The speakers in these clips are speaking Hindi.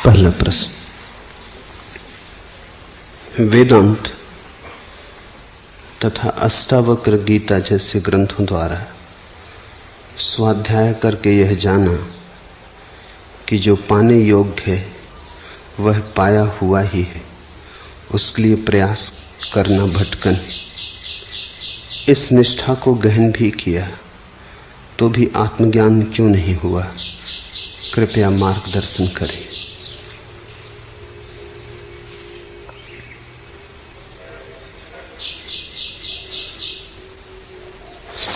पहला प्रश्न, वेदांत तथा अष्टावक्र गीता जैसे ग्रंथों द्वारा स्वाध्याय करके यह जाना कि जो पाने योग्य है वह पाया हुआ ही है, उसके लिए प्रयास करना भटकन है। इस निष्ठा को गहन भी किया तो भी आत्मज्ञान क्यों नहीं हुआ? कृपया मार्गदर्शन करें।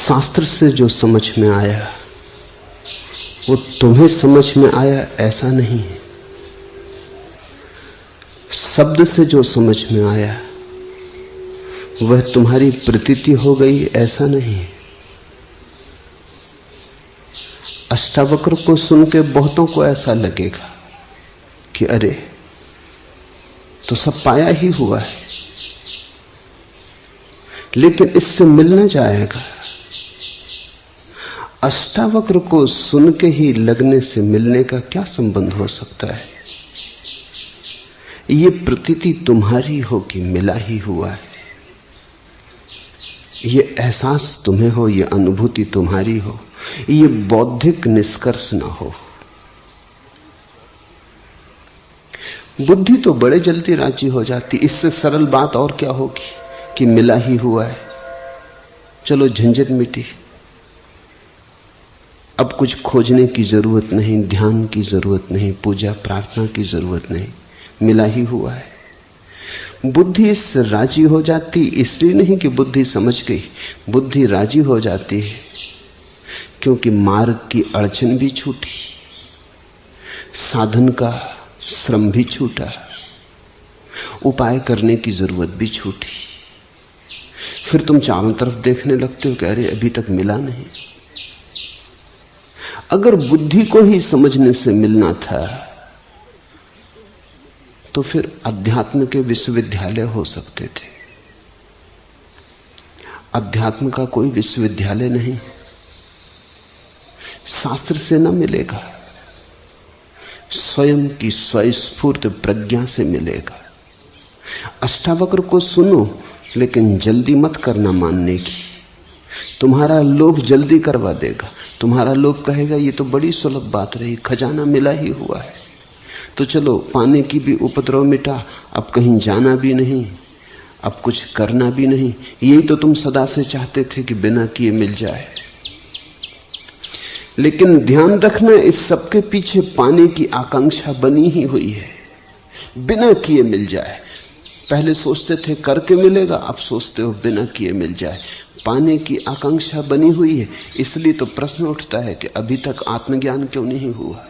शास्त्र से जो समझ में आया वो तुम्हें समझ में आया ऐसा नहीं है। शब्द से जो समझ में आया वह तुम्हारी प्रतीति हो गई ऐसा नहीं है। अष्टावक्र को सुन के बहुतों को ऐसा लगेगा कि अरे तो सब पाया ही हुआ है, लेकिन इससे मिल न जाएगा। अष्टावक्र को सुन के ही लगने से मिलने का क्या संबंध हो सकता है? ये प्रतीति तुम्हारी हो कि मिला ही हुआ है, ये एहसास तुम्हें हो, ये अनुभूति तुम्हारी हो, ये बौद्धिक निष्कर्ष ना हो। बुद्धि तो बड़े जल्दी राजी हो जाती। इससे सरल बात और क्या होगी कि मिला ही हुआ है, चलो झंझट मिटी, अब कुछ खोजने की जरूरत नहीं, ध्यान की जरूरत नहीं, पूजा प्रार्थना की जरूरत नहीं, मिला ही हुआ है। बुद्धि इससे राजी हो जाती, इसलिए नहीं कि बुद्धि समझ गई, बुद्धि राजी हो जाती है क्योंकि मार्ग की अड़चन भी छूटी, साधन का श्रम भी छूटा, उपाय करने की जरूरत भी छूटी। फिर तुम चारों तरफ देखने लगते हो कि अरे अभी तक मिला नहीं। अगर बुद्धि को ही समझने से मिलना था तो फिर अध्यात्म के विश्वविद्यालय हो सकते थे। अध्यात्म का कोई विश्वविद्यालय नहीं, शास्त्र से न मिलेगा, स्वयं की स्वस्फूर्त प्रज्ञा से मिलेगा। अष्टावक्र को सुनो, लेकिन जल्दी मत करना मानने की। तुम्हारा लोभ जल्दी करवा देगा। तुम्हारा लोभ कहेगा ये तो बड़ी सुलभ बात रही, खजाना मिला ही हुआ है, तो चलो पाने की भी उपद्रव मिटा, अब कहीं जाना भी नहीं, अब कुछ करना भी नहीं। यही तो तुम सदा से चाहते थे कि बिना किए मिल जाए। लेकिन ध्यान रखना, इस सबके पीछे पाने की आकांक्षा बनी ही हुई है, बिना किए मिल जाए। पहले सोचते थे करके मिलेगा, अब सोचते हो बिना किए मिल जाए। पाने की आकांक्षा बनी हुई है, इसलिए तो प्रश्न उठता है कि अभी तक आत्मज्ञान क्यों नहीं हुआ?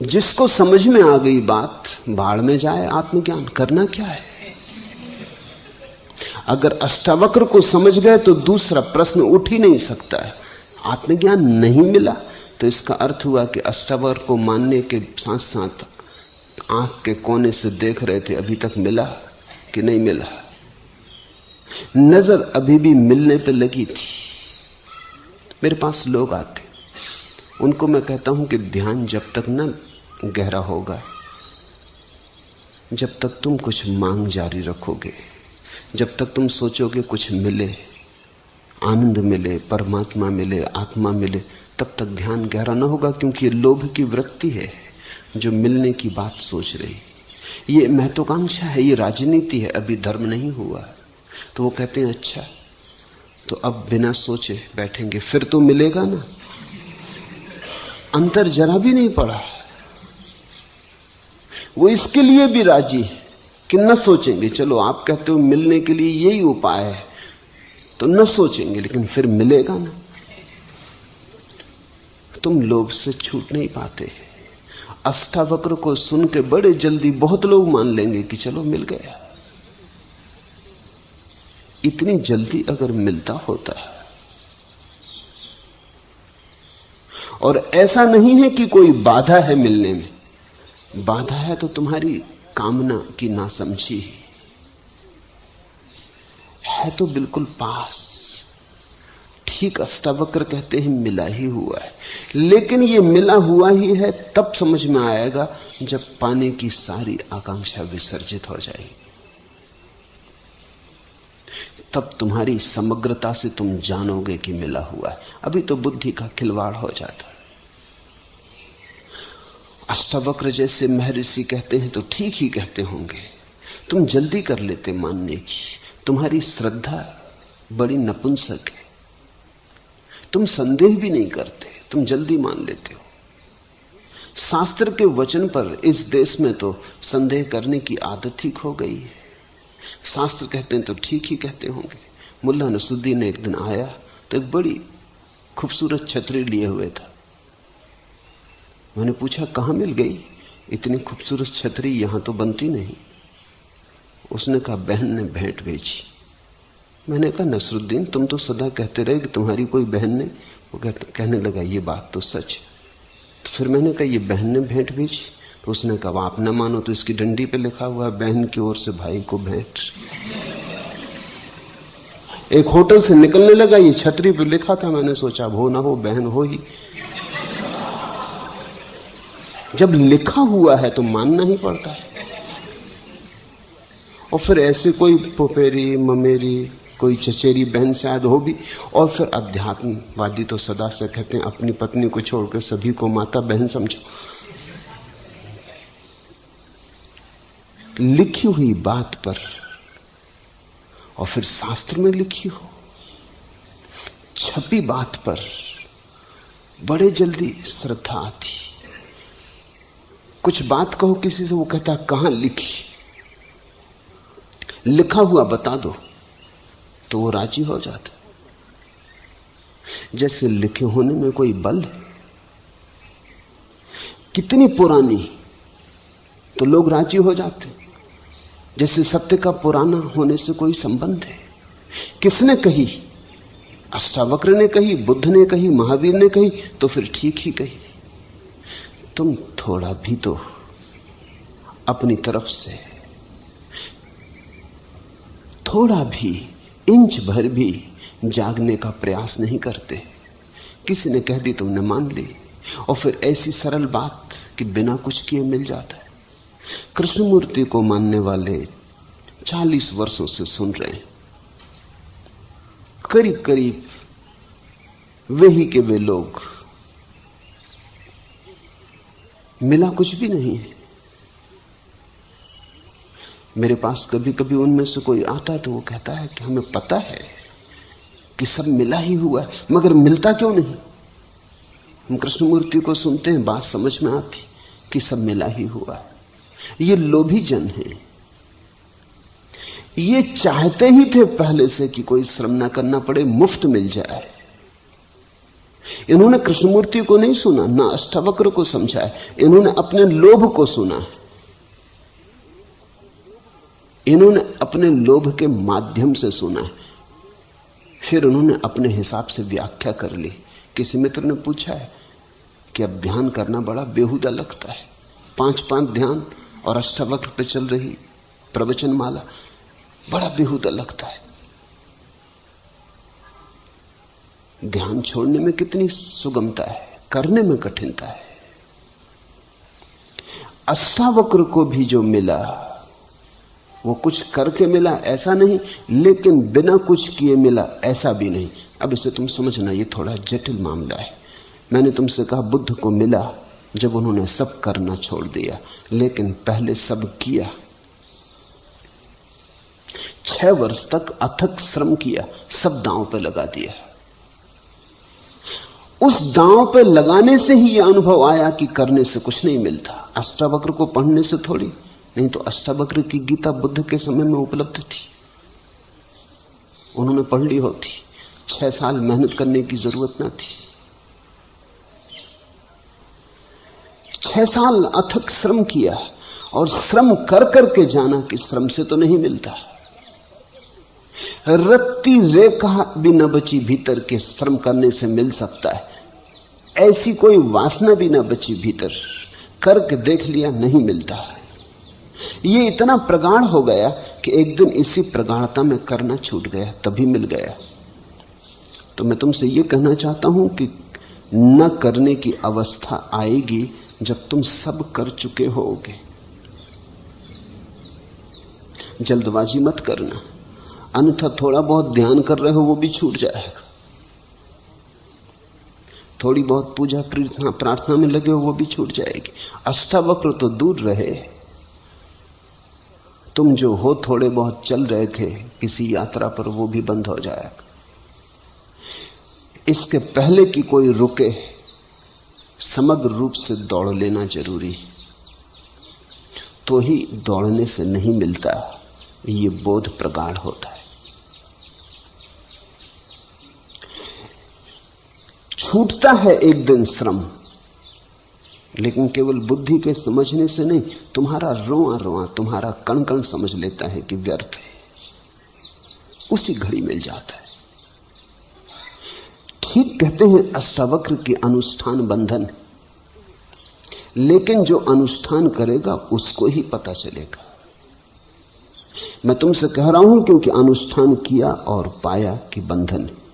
जिसको समझ में आ गई बात, बाढ़ में जाए आत्मज्ञान, करना क्या है? अगर अष्टावक्र को समझ गए तो दूसरा प्रश्न उठ ही नहीं सकता है। आत्मज्ञान नहीं मिला तो इसका अर्थ हुआ कि अष्टावक्र को मानने के साथ साथ आंख के कोने से देख रहे थे अभी तक मिला कि नहीं मिला। नजर अभी भी मिलने पे लगी थी। मेरे पास लोग आते, उनको मैं कहता हूं कि ध्यान जब तक न गहरा होगा, जब तक तुम कुछ मांग जारी रखोगे, जब तक तुम सोचोगे कुछ मिले, आनंद मिले, परमात्मा मिले, आत्मा मिले, तब तक ध्यान गहरा न होगा। क्योंकि ये लोभ की वृत्ति है जो मिलने की बात सोच रही, ये महत्वाकांक्षा है, ये राजनीति है, अभी धर्म नहीं हुआ। तो वो कहते हैं अच्छा तो अब बिना सोचे बैठेंगे, फिर तो मिलेगा ना। अंतर जरा भी नहीं पड़ा। वो इसके लिए भी राजी है कि न सोचेंगे। चलो आप कहते हो मिलने के लिए यही उपाय है, तो न सोचेंगे, लेकिन फिर मिलेगा ना। तुम लोभ से छूट नहीं पाते। अष्टावक्र को सुन के बड़े जल्दी बहुत लोग मान लेंगे कि चलो मिल गया। इतनी जल्दी अगर मिलता होता, और ऐसा नहीं है कि कोई बाधा है मिलने में, बाधा है तो तुम्हारी कामना की नासमझी है तो बिल्कुल पास, ठीक अष्टावक्र कहते हैं मिला ही हुआ है, लेकिन ये मिला हुआ ही है तब समझ में आएगा जब पाने की सारी आकांक्षा विसर्जित हो जाएगी। तब तुम्हारी समग्रता से तुम जानोगे कि मिला हुआ है। अभी तो बुद्धि का खिलवाड़ हो जाता है। अष्टावक्र जैसे महर्षि कहते हैं तो ठीक ही कहते होंगे, तुम जल्दी कर लेते मानने की। तुम्हारी श्रद्धा बड़ी नपुंसक है, तुम संदेह भी नहीं करते, तुम जल्दी मान लेते हो। शास्त्र के वचन पर इस देश में तो संदेह करने की आदत ही खो गई है। शास्त्र कहते हैं तो ठीक ही कहते होंगे। मुल्ला नसरुद्दीन एक दिन आया तो एक बड़ी खूबसूरत छतरी लिए हुए था। मैंने पूछा कहां मिल गई इतनी खूबसूरत छतरी, यहां तो बनती नहीं। उसने कहा बहन ने भेंट भेजी। मैंने कहा नसरुद्दीन तुम तो सदा कहते रहे कि तुम्हारी कोई बहन ने। वो कहने लगा ये बात तो सच है। तो फिर मैंने कहा ये बहन ने भेंट भेजी? तो उसने कहा आप न मानो तो इसकी डंडी पे लिखा हुआ है बहन की ओर से भाई को भेंट। एक होटल से निकलने लगा, ये छतरी पे लिखा था। मैंने सोचा हो ना हो बहन हो ही। जब लिखा हुआ है तो मानना ही पड़ता है। और फिर ऐसे कोई पोपेरी ममेरी कोई चचेरी बहन शायद हो भी। और फिर अध्यात्मवादी तो सदा से कहते हैं अपनी पत्नी को छोड़कर सभी को माता बहन समझो। लिखी हुई बात पर और फिर शास्त्र में लिखी हो, छपी बात पर बड़े जल्दी श्रद्धा आती। कुछ बात कहो किसी से, वो कहता कहां लिखी, लिखा हुआ बता दो, तो वो राजी हो जाता। जैसे लिखे होने में कोई बल है। कितनी पुरानी तो लोग राजी हो जाते, जैसे सत्य का पुराना होने से कोई संबंध है। किसने कही? अष्टावक्र ने कही, बुद्ध ने कही, महावीर ने कही, तो फिर ठीक ही कही। तुम थोड़ा भी तो अपनी तरफ से, थोड़ा भी, इंच भर भी जागने का प्रयास नहीं करते। किसी ने कह दी तुमने मान ली, और फिर ऐसी सरल बात कि बिना कुछ किए मिल जाता है। कृष्णमूर्ति को मानने वाले 40 वर्षों से सुन रहे हैं। करीब करीब वे ही के वे लोग, मिला कुछ भी नहीं है। मेरे पास कभी कभी उनमें से कोई आता है तो वो कहता है कि हमें पता है कि सब मिला ही हुआ है, मगर मिलता क्यों नहीं? हम कृष्णमूर्ति को सुनते हैं, बात समझ में आती कि सब मिला ही हुआ है। ये लोभी जन है, ये चाहते ही थे पहले से कि कोई श्रम ना करना पड़े, मुफ्त मिल जाए। इन्होंने कृष्णमूर्ति को नहीं सुना, ना अष्टावक्र को समझा है, इन्होंने अपने लोभ को सुना है। इन्होंने अपने लोभ के माध्यम से सुना है, फिर उन्होंने अपने हिसाब से व्याख्या कर ली। किसी मित्र ने पूछा है कि अब ध्यान करना बड़ा बेहुदा लगता है, 5-5 ध्यान और अष्टावक्र पे चल रही प्रवचन माला, बड़ा बेहुदा लगता है। ध्यान छोड़ने में कितनी सुगमता है, करने में कठिनता है। अष्टावक्र को भी जो मिला वो कुछ करके मिला ऐसा नहीं, लेकिन बिना कुछ किए मिला ऐसा भी नहीं। अब इसे तुम समझना, ये थोड़ा जटिल मामला है। मैंने तुमसे कहा बुद्ध को मिला जब उन्होंने सब करना छोड़ दिया, लेकिन पहले सब किया। 6 वर्ष तक अथक श्रम किया, सब दांव पे लगा दिया। उस दांव पे लगाने से ही यह अनुभव आया कि करने से कुछ नहीं मिलता। अष्टावक्र को पढ़ने से थोड़ी, नहीं तो अष्टावक्र की गीता बुद्ध के समय में उपलब्ध थी, उन्होंने पढ़ ली होती। 6 साल मेहनत करने की जरूरत ना थी। 6 साल अथक श्रम किया, और श्रम कर करके जाना कि श्रम से तो नहीं मिलता। रत्ती रेखा भी न बची भीतर के श्रम करने से मिल सकता है, ऐसी कोई वासना भी न बची भीतर, करके देख लिया नहीं मिलता। ये इतना प्रगाढ़ हो गया कि एक दिन इसी प्रगाढ़ता में करना छूट गया, तभी मिल गया। तो मैं तुमसे यह कहना चाहता हूं कि न करने की अवस्था आएगी जब तुम सब कर चुके होगे। जल्दबाजी मत करना, अन्यथा थोड़ा बहुत ध्यान कर रहे हो वो भी छूट जाएगा। थोड़ी बहुत पूजा प्रार्थना में लगे हो वो भी छूट जाएगी। अष्टावक्र तो दूर रहे, तुम जो हो थोड़े बहुत चल रहे थे किसी यात्रा पर, वो भी बंद हो जाएगा। इसके पहले कि कोई रुके, समग्र रूप से दौड़ लेना जरूरी, तो ही दौड़ने से नहीं मिलता, ये बोध प्रगाढ़ होता है। छूटता है एक दिन श्रम, लेकिन केवल बुद्धि के समझने से नहीं, तुम्हारा रोआ रोआ, तुम्हारा कण कण समझ लेता है कि व्यर्थ है, उसी घड़ी मिल जाता है। ठीक कहते हैं अष्टावक्र की अनुष्ठान बंधन, लेकिन जो अनुष्ठान करेगा उसको ही पता चलेगा। मैं तुमसे कह रहा हूं क्योंकि अनुष्ठान किया और पाया कि बंधन है।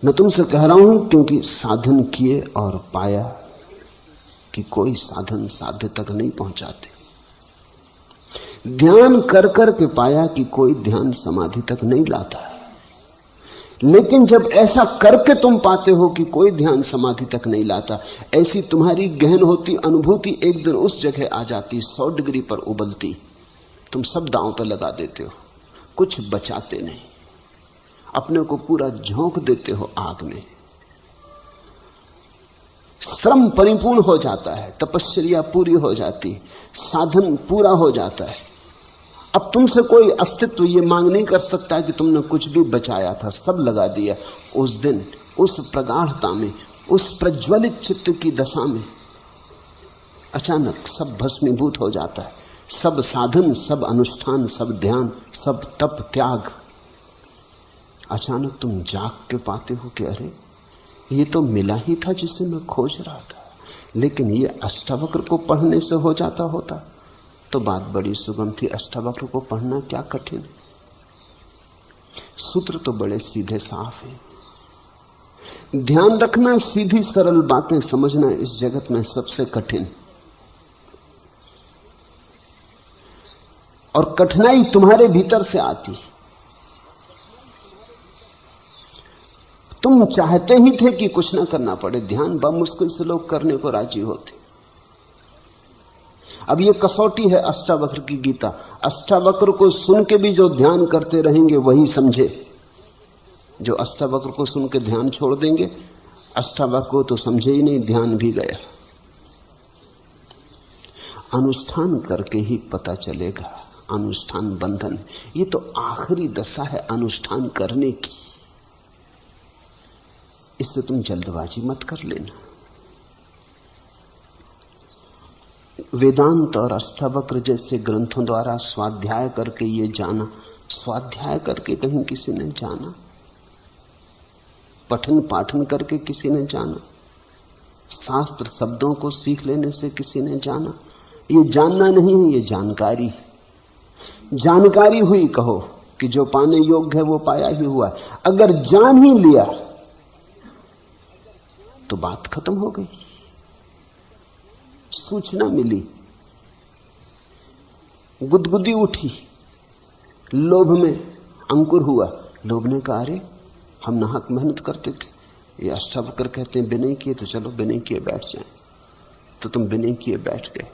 मैं तुमसे कह रहा हूं क्योंकि साधन किए और पाया कि कोई साधन साध्य तक नहीं पहुंचाते। ध्यान कर कर के पाया कि कोई ध्यान समाधि तक नहीं लाता है। लेकिन जब ऐसा करके तुम पाते हो कि कोई ध्यान समाधि तक नहीं लाता, ऐसी तुम्हारी गहन होती अनुभूति एक दिन उस जगह आ जाती, 100 डिग्री पर उबलती, तुम सब दांव पर लगा देते हो, कुछ बचाते नहीं, अपने को पूरा झोंक देते हो आग में। श्रम परिपूर्ण हो जाता है, तपस्या पूरी हो जाती, साधन पूरा हो जाता है। अब तुमसे कोई अस्तित्व ये मांग नहीं कर सकता कि तुमने कुछ भी बचाया था, सब लगा दिया। उस दिन उस प्रगाढ़ता में, उस प्रज्वलित चित्त की दशा में अचानक सब भस्मीभूत हो जाता है। सब साधन, सब अनुष्ठान, सब ध्यान, सब तप त्याग, अचानक तुम जाग के पाते हो कि अरे ये तो मिला ही था जिसे मैं खोज रहा था। लेकिन ये अष्टावक्र को पढ़ने से हो जाता होता तो बात बड़ी सुगम थी। अष्टावक्र को पढ़ना क्या कठिन, सूत्र तो बड़े सीधे साफ हैं। ध्यान रखना, सीधी सरल बातें समझना इस जगत में सबसे कठिन। और कठिनाई तुम्हारे भीतर से आती। तुम चाहते ही थे कि कुछ ना करना पड़े। ध्यान बड़ा मुश्किल से लोग करने को राजी होते। अब ये कसौटी है अष्टावक्र की गीता। अष्टावक्र को सुन के भी जो ध्यान करते रहेंगे वही समझे। जो अष्टावक्र को सुन के ध्यान छोड़ देंगे, अष्टावक्र को तो समझे ही नहीं, ध्यान भी गया। अनुष्ठान करके ही पता चलेगा। अनुष्ठान बंधन, ये तो आखिरी दशा है अनुष्ठान करने की। इससे तुम जल्दबाजी मत कर लेना। वेदांत और अष्टावक्र जैसे ग्रंथों द्वारा स्वाध्याय करके ये जाना, स्वाध्याय करके कहीं किसी ने जाना, पठन पाठन करके किसी ने जाना, शास्त्र शब्दों को सीख लेने से किसी ने जाना, ये जानना नहीं है, ये जानकारी है। जानकारी हुई कहो कि जो पाने योग्य है वो पाया ही हुआ है। अगर जान ही लिया तो बात खत्म हो गई। सूचना मिली, गुदगुदी उठी, लोभ में अंकुर हुआ। लोभ ने कहा अरे हम नाहक मेहनत करते थे, ये अष्टावक्र कहते हैं बिना किए तो चलो बिना किए बैठ जाएं। तो तुम बिना किए बैठ गए।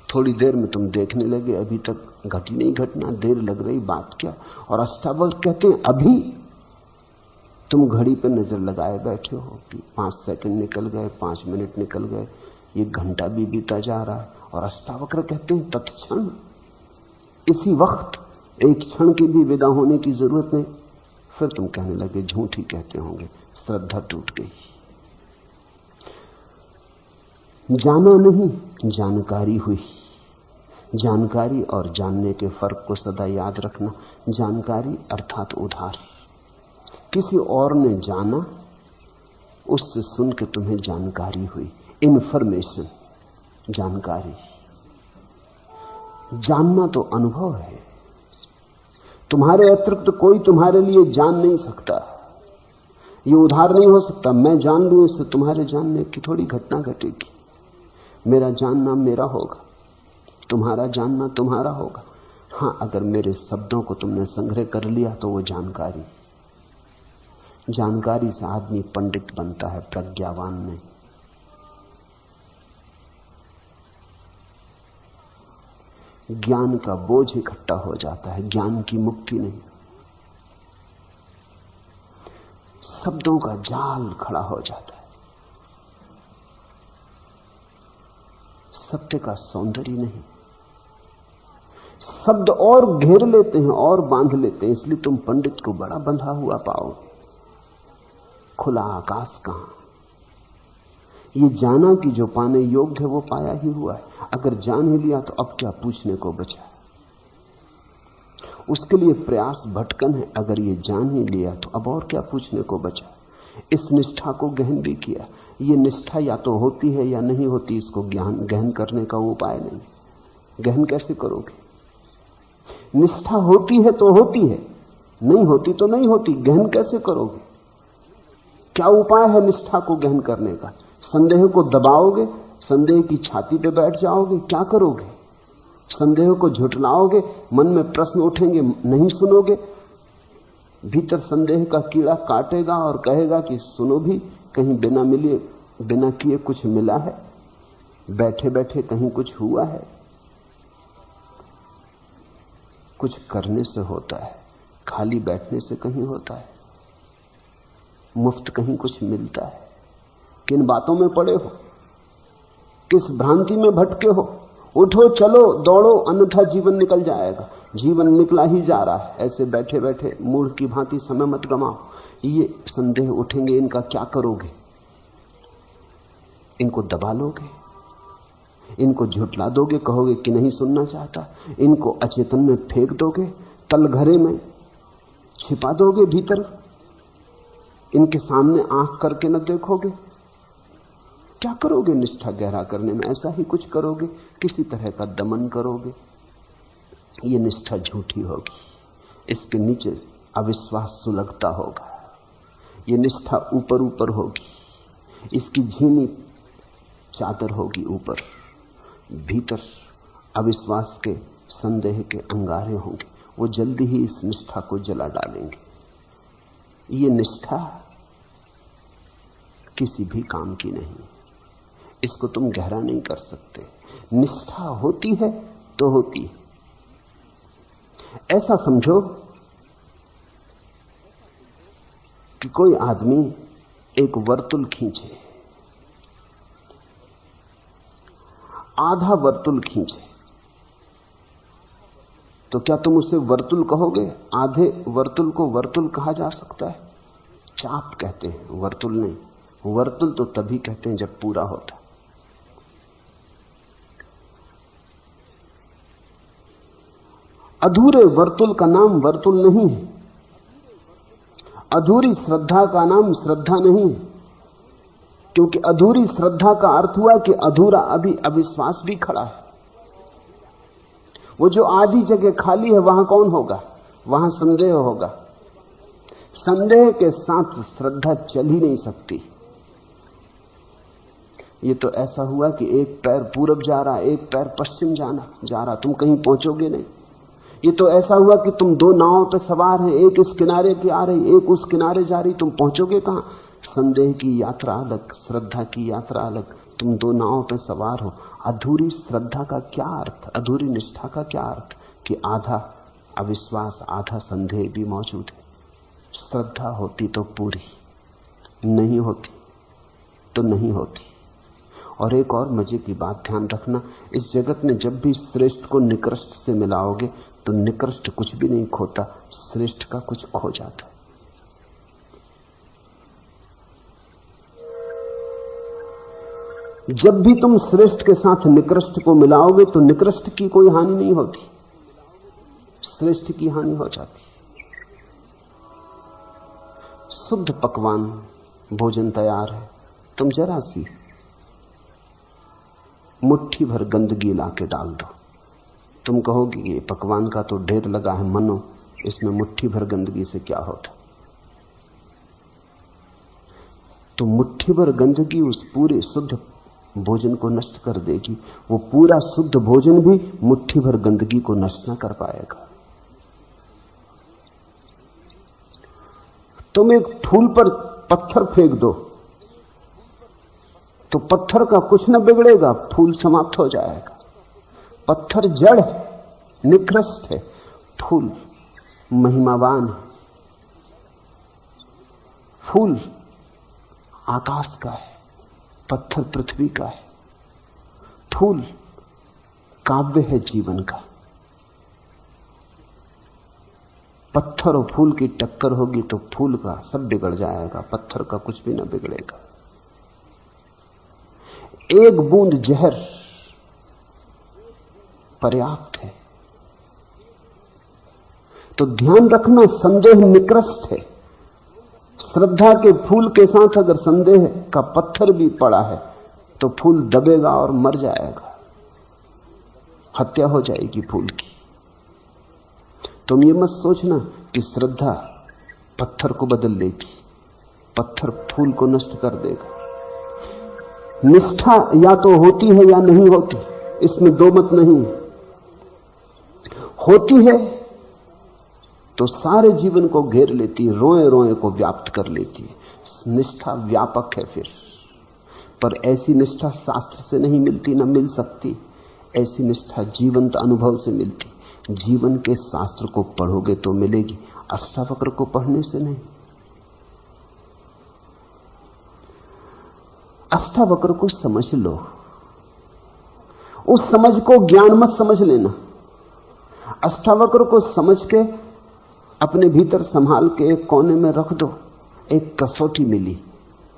थोड़ी देर में तुम देखने लगे अभी तक घटी नहीं घटना, देर लग रही, बात क्या। और अष्टावक्र कहते हैं अभी तुम घड़ी पर नजर लगाए बैठे हो कि 5 सेकंड निकल गए, 5 मिनट निकल गए, ये घंटा भी बीता जा रहा है। और अष्टावक्र कहते हैं तत्क्षण, इसी वक्त, एक क्षण की भी विदा होने की जरूरत नहीं। फिर तुम कहने लगे झूठ ही कहते होंगे, श्रद्धा टूट गई। जाना नहीं, जानकारी हुई। जानकारी और जानने के फर्क को सदा याद रखना। जानकारी अर्थात उधार। किसी और ने जाना, उससे सुन के तुम्हें जानकारी हुई। इंफॉर्मेशन, जानकारी। जानना तो अनुभव है। तुम्हारे अतिरिक्त कोई तुम्हारे लिए जान नहीं सकता, ये उधार नहीं हो सकता। मैं जान लूं इससे तुम्हारे जानने की थोड़ी घटना घटेगी। मेरा जानना मेरा होगा, तुम्हारा जानना तुम्हारा होगा। हां, अगर मेरे शब्दों को तुमने संग्रह कर लिया तो वो जानकारी से आदमी पंडित बनता है, प्रज्ञावान नहीं। ज्ञान का बोझ इकट्ठा हो जाता है, ज्ञान की मुक्ति नहीं। शब्दों का जाल खड़ा हो जाता है, सत्य का सौंदर्य नहीं। शब्द और घेर लेते हैं और बांध लेते हैं, इसलिए तुम पंडित को बड़ा बंधा हुआ पाओगे। खुला आकाश कहां? ये जाना कि जो पाने योग्य है वो पाया ही हुआ है। अगर जान ही लिया तो अब क्या पूछने को बचा? उसके लिए प्रयास भटकन है। अगर ये जान ही लिया तो अब और क्या पूछने को बचा? इस निष्ठा को गहन भी किया। ये निष्ठा या तो होती है या नहीं होती, इसको गहन करने का उपाय नहीं। गहन कैसे करोगे? निष्ठा होती है तो होती है, नहीं होती तो नहीं होती। गहन कैसे करोगे? क्या उपाय है निष्ठा को गहन करने का? संदेह को दबाओगे, संदेह की छाती पे बैठ जाओगे, क्या करोगे? संदेह को झुठलाओगे, मन में प्रश्न उठेंगे, नहीं सुनोगे। भीतर संदेह का कीड़ा काटेगा और कहेगा कि सुनो भी, कहीं बिना मिले बिना किए कुछ मिला है, बैठे बैठे कहीं कुछ हुआ है। कुछ करने से होता है, खाली बैठने से कहीं होता है, मुफ्त कहीं कुछ मिलता है। किन बातों में पड़े हो, किस भ्रांति में भटके हो? उठो, चलो, दौड़ो, अन्यथा जीवन निकल जाएगा। जीवन निकला ही जा रहा है। ऐसे बैठे बैठे मूढ़ की भांति समय मत गमाओ। ये संदेह उठेंगे, इनका क्या करोगे? इनको दबा लोगे, इनको झुठला दोगे, कहोगे कि नहीं सुनना चाहता, इनको अचेतन में फेंक दोगे, तलघरे में छिपा दोगे भीतर, इनके सामने आंख करके न देखोगे। क्या करोगे निष्ठा गहरा करने में? ऐसा ही कुछ करोगे, किसी तरह का दमन करोगे। ये निष्ठा झूठी होगी, इसके नीचे अविश्वास सुलगता होगा। ये निष्ठा ऊपर ऊपर होगी, इसकी झीनी चादर होगी ऊपर, भीतर अविश्वास के संदेह के अंगारे होंगे, वो जल्दी ही इस निष्ठा को जला डालेंगे। ये निष्ठा किसी भी काम की नहीं, इसको तुम गहरा नहीं कर सकते। निष्ठा होती है तो होती है। ऐसा समझो कि कोई आदमी एक वर्तुल खींचे, आधा वर्तुल खींचे, तो क्या तुम उसे वर्तुल कहोगे? आधे वर्तुल को वर्तुल कहा जा सकता है? चाप कहते हैं, वर्तुल नहीं। वर्तुल तो तभी कहते हैं जब पूरा होता। अधूरे वर्तुल का नाम वर्तुल नहीं है। अधूरी श्रद्धा का नाम श्रद्धा नहीं है, क्योंकि अधूरी श्रद्धा का अर्थ हुआ कि अधूरा अभी अविश्वास भी खड़ा है। वो जो आधी जगह खाली है वहां कौन होगा? वहां संदेह होगा। संदेह के साथ श्रद्धा चल ही नहीं सकती। ये तो ऐसा हुआ कि एक पैर पूरब जा रहा, एक पैर पश्चिम जा रहा, तुम कहीं पहुंचोगे नहीं। ये तो ऐसा हुआ कि तुम दो नावों पर सवार हैं, एक इस किनारे की आ रही, एक उस किनारे जा रही, तुम पहुंचोगे कहां? संदेह की यात्रा अलग, श्रद्धा की यात्रा अलग, तुम दो नावों पर सवार हो। अधूरी श्रद्धा का क्या अर्थ? अधूरी निष्ठा का क्या अर्थ? कि आधा अविश्वास, आधा संदेह भी मौजूद है। श्रद्धा होती तो पूरी, नहीं होती तो नहीं होती। और एक और मजे की बात ध्यान रखना, इस जगत में जब भी श्रेष्ठ को निकृष्ट से मिलाओगे तो निकृष्ट कुछ भी नहीं खोता, श्रेष्ठ का कुछ खो जाता है। जब भी तुम श्रेष्ठ के साथ निकृष्ट को मिलाओगे तो निकृष्ट की कोई हानि नहीं होती, श्रेष्ठ की हानि हो जाती। शुद्ध पकवान भोजन तैयार है, तुम जरा सी मुट्ठी भर गंदगी लाके डाल दो, तुम कहोगे ये पकवान का तो ढेर लगा है, मनो इसमें मुट्ठी भर गंदगी से क्या होता। तो मुट्ठी भर गंदगी उस पूरे शुद्ध भोजन को नष्ट कर देगी। वो पूरा शुद्ध भोजन भी मुट्ठी भर गंदगी को नष्ट न कर पाएगा। तुम एक फूल पर पत्थर फेंक दो तो पत्थर का कुछ न बिगड़ेगा, फूल समाप्त हो जाएगा। पत्थर जड़ है, निकृष्ट है, फूल महिमावान है। फूल आकाश का है, पत्थर पृथ्वी का है। फूल काव्य है जीवन का। पत्थर और फूल की टक्कर होगी तो फूल का सब बिगड़ जाएगा, पत्थर का कुछ भी ना बिगड़ेगा। एक बूंद जहर पर्याप्त है। तो ध्यान रखना, संदेह निकृष्ट है। श्रद्धा के फूल के साथ अगर संदेह का पत्थर भी पड़ा है तो फूल दबेगा और मर जाएगा, हत्या हो जाएगी फूल की। तुम ये मत सोचना कि श्रद्धा पत्थर को बदल लेगी, पत्थर फूल को नष्ट कर देगा। निष्ठा या तो होती है या नहीं होती, इसमें दो मत नहीं है। होती है तो सारे जीवन को घेर लेती है, रोए रोए को व्याप्त कर लेती है। निष्ठा व्यापक है फिर, पर ऐसी निष्ठा शास्त्र से नहीं मिलती, न मिल सकती। ऐसी निष्ठा जीवंत अनुभव से मिलती। जीवन के शास्त्र को पढ़ोगे तो मिलेगी, अष्टावक्र को पढ़ने से नहीं। अष्टावक्र को समझ लो, उस समझ को ज्ञान मत समझ लेना। अष्टावक्र को समझ के अपने भीतर संभाल के एक कोने में रख दो। एक कसौटी मिली,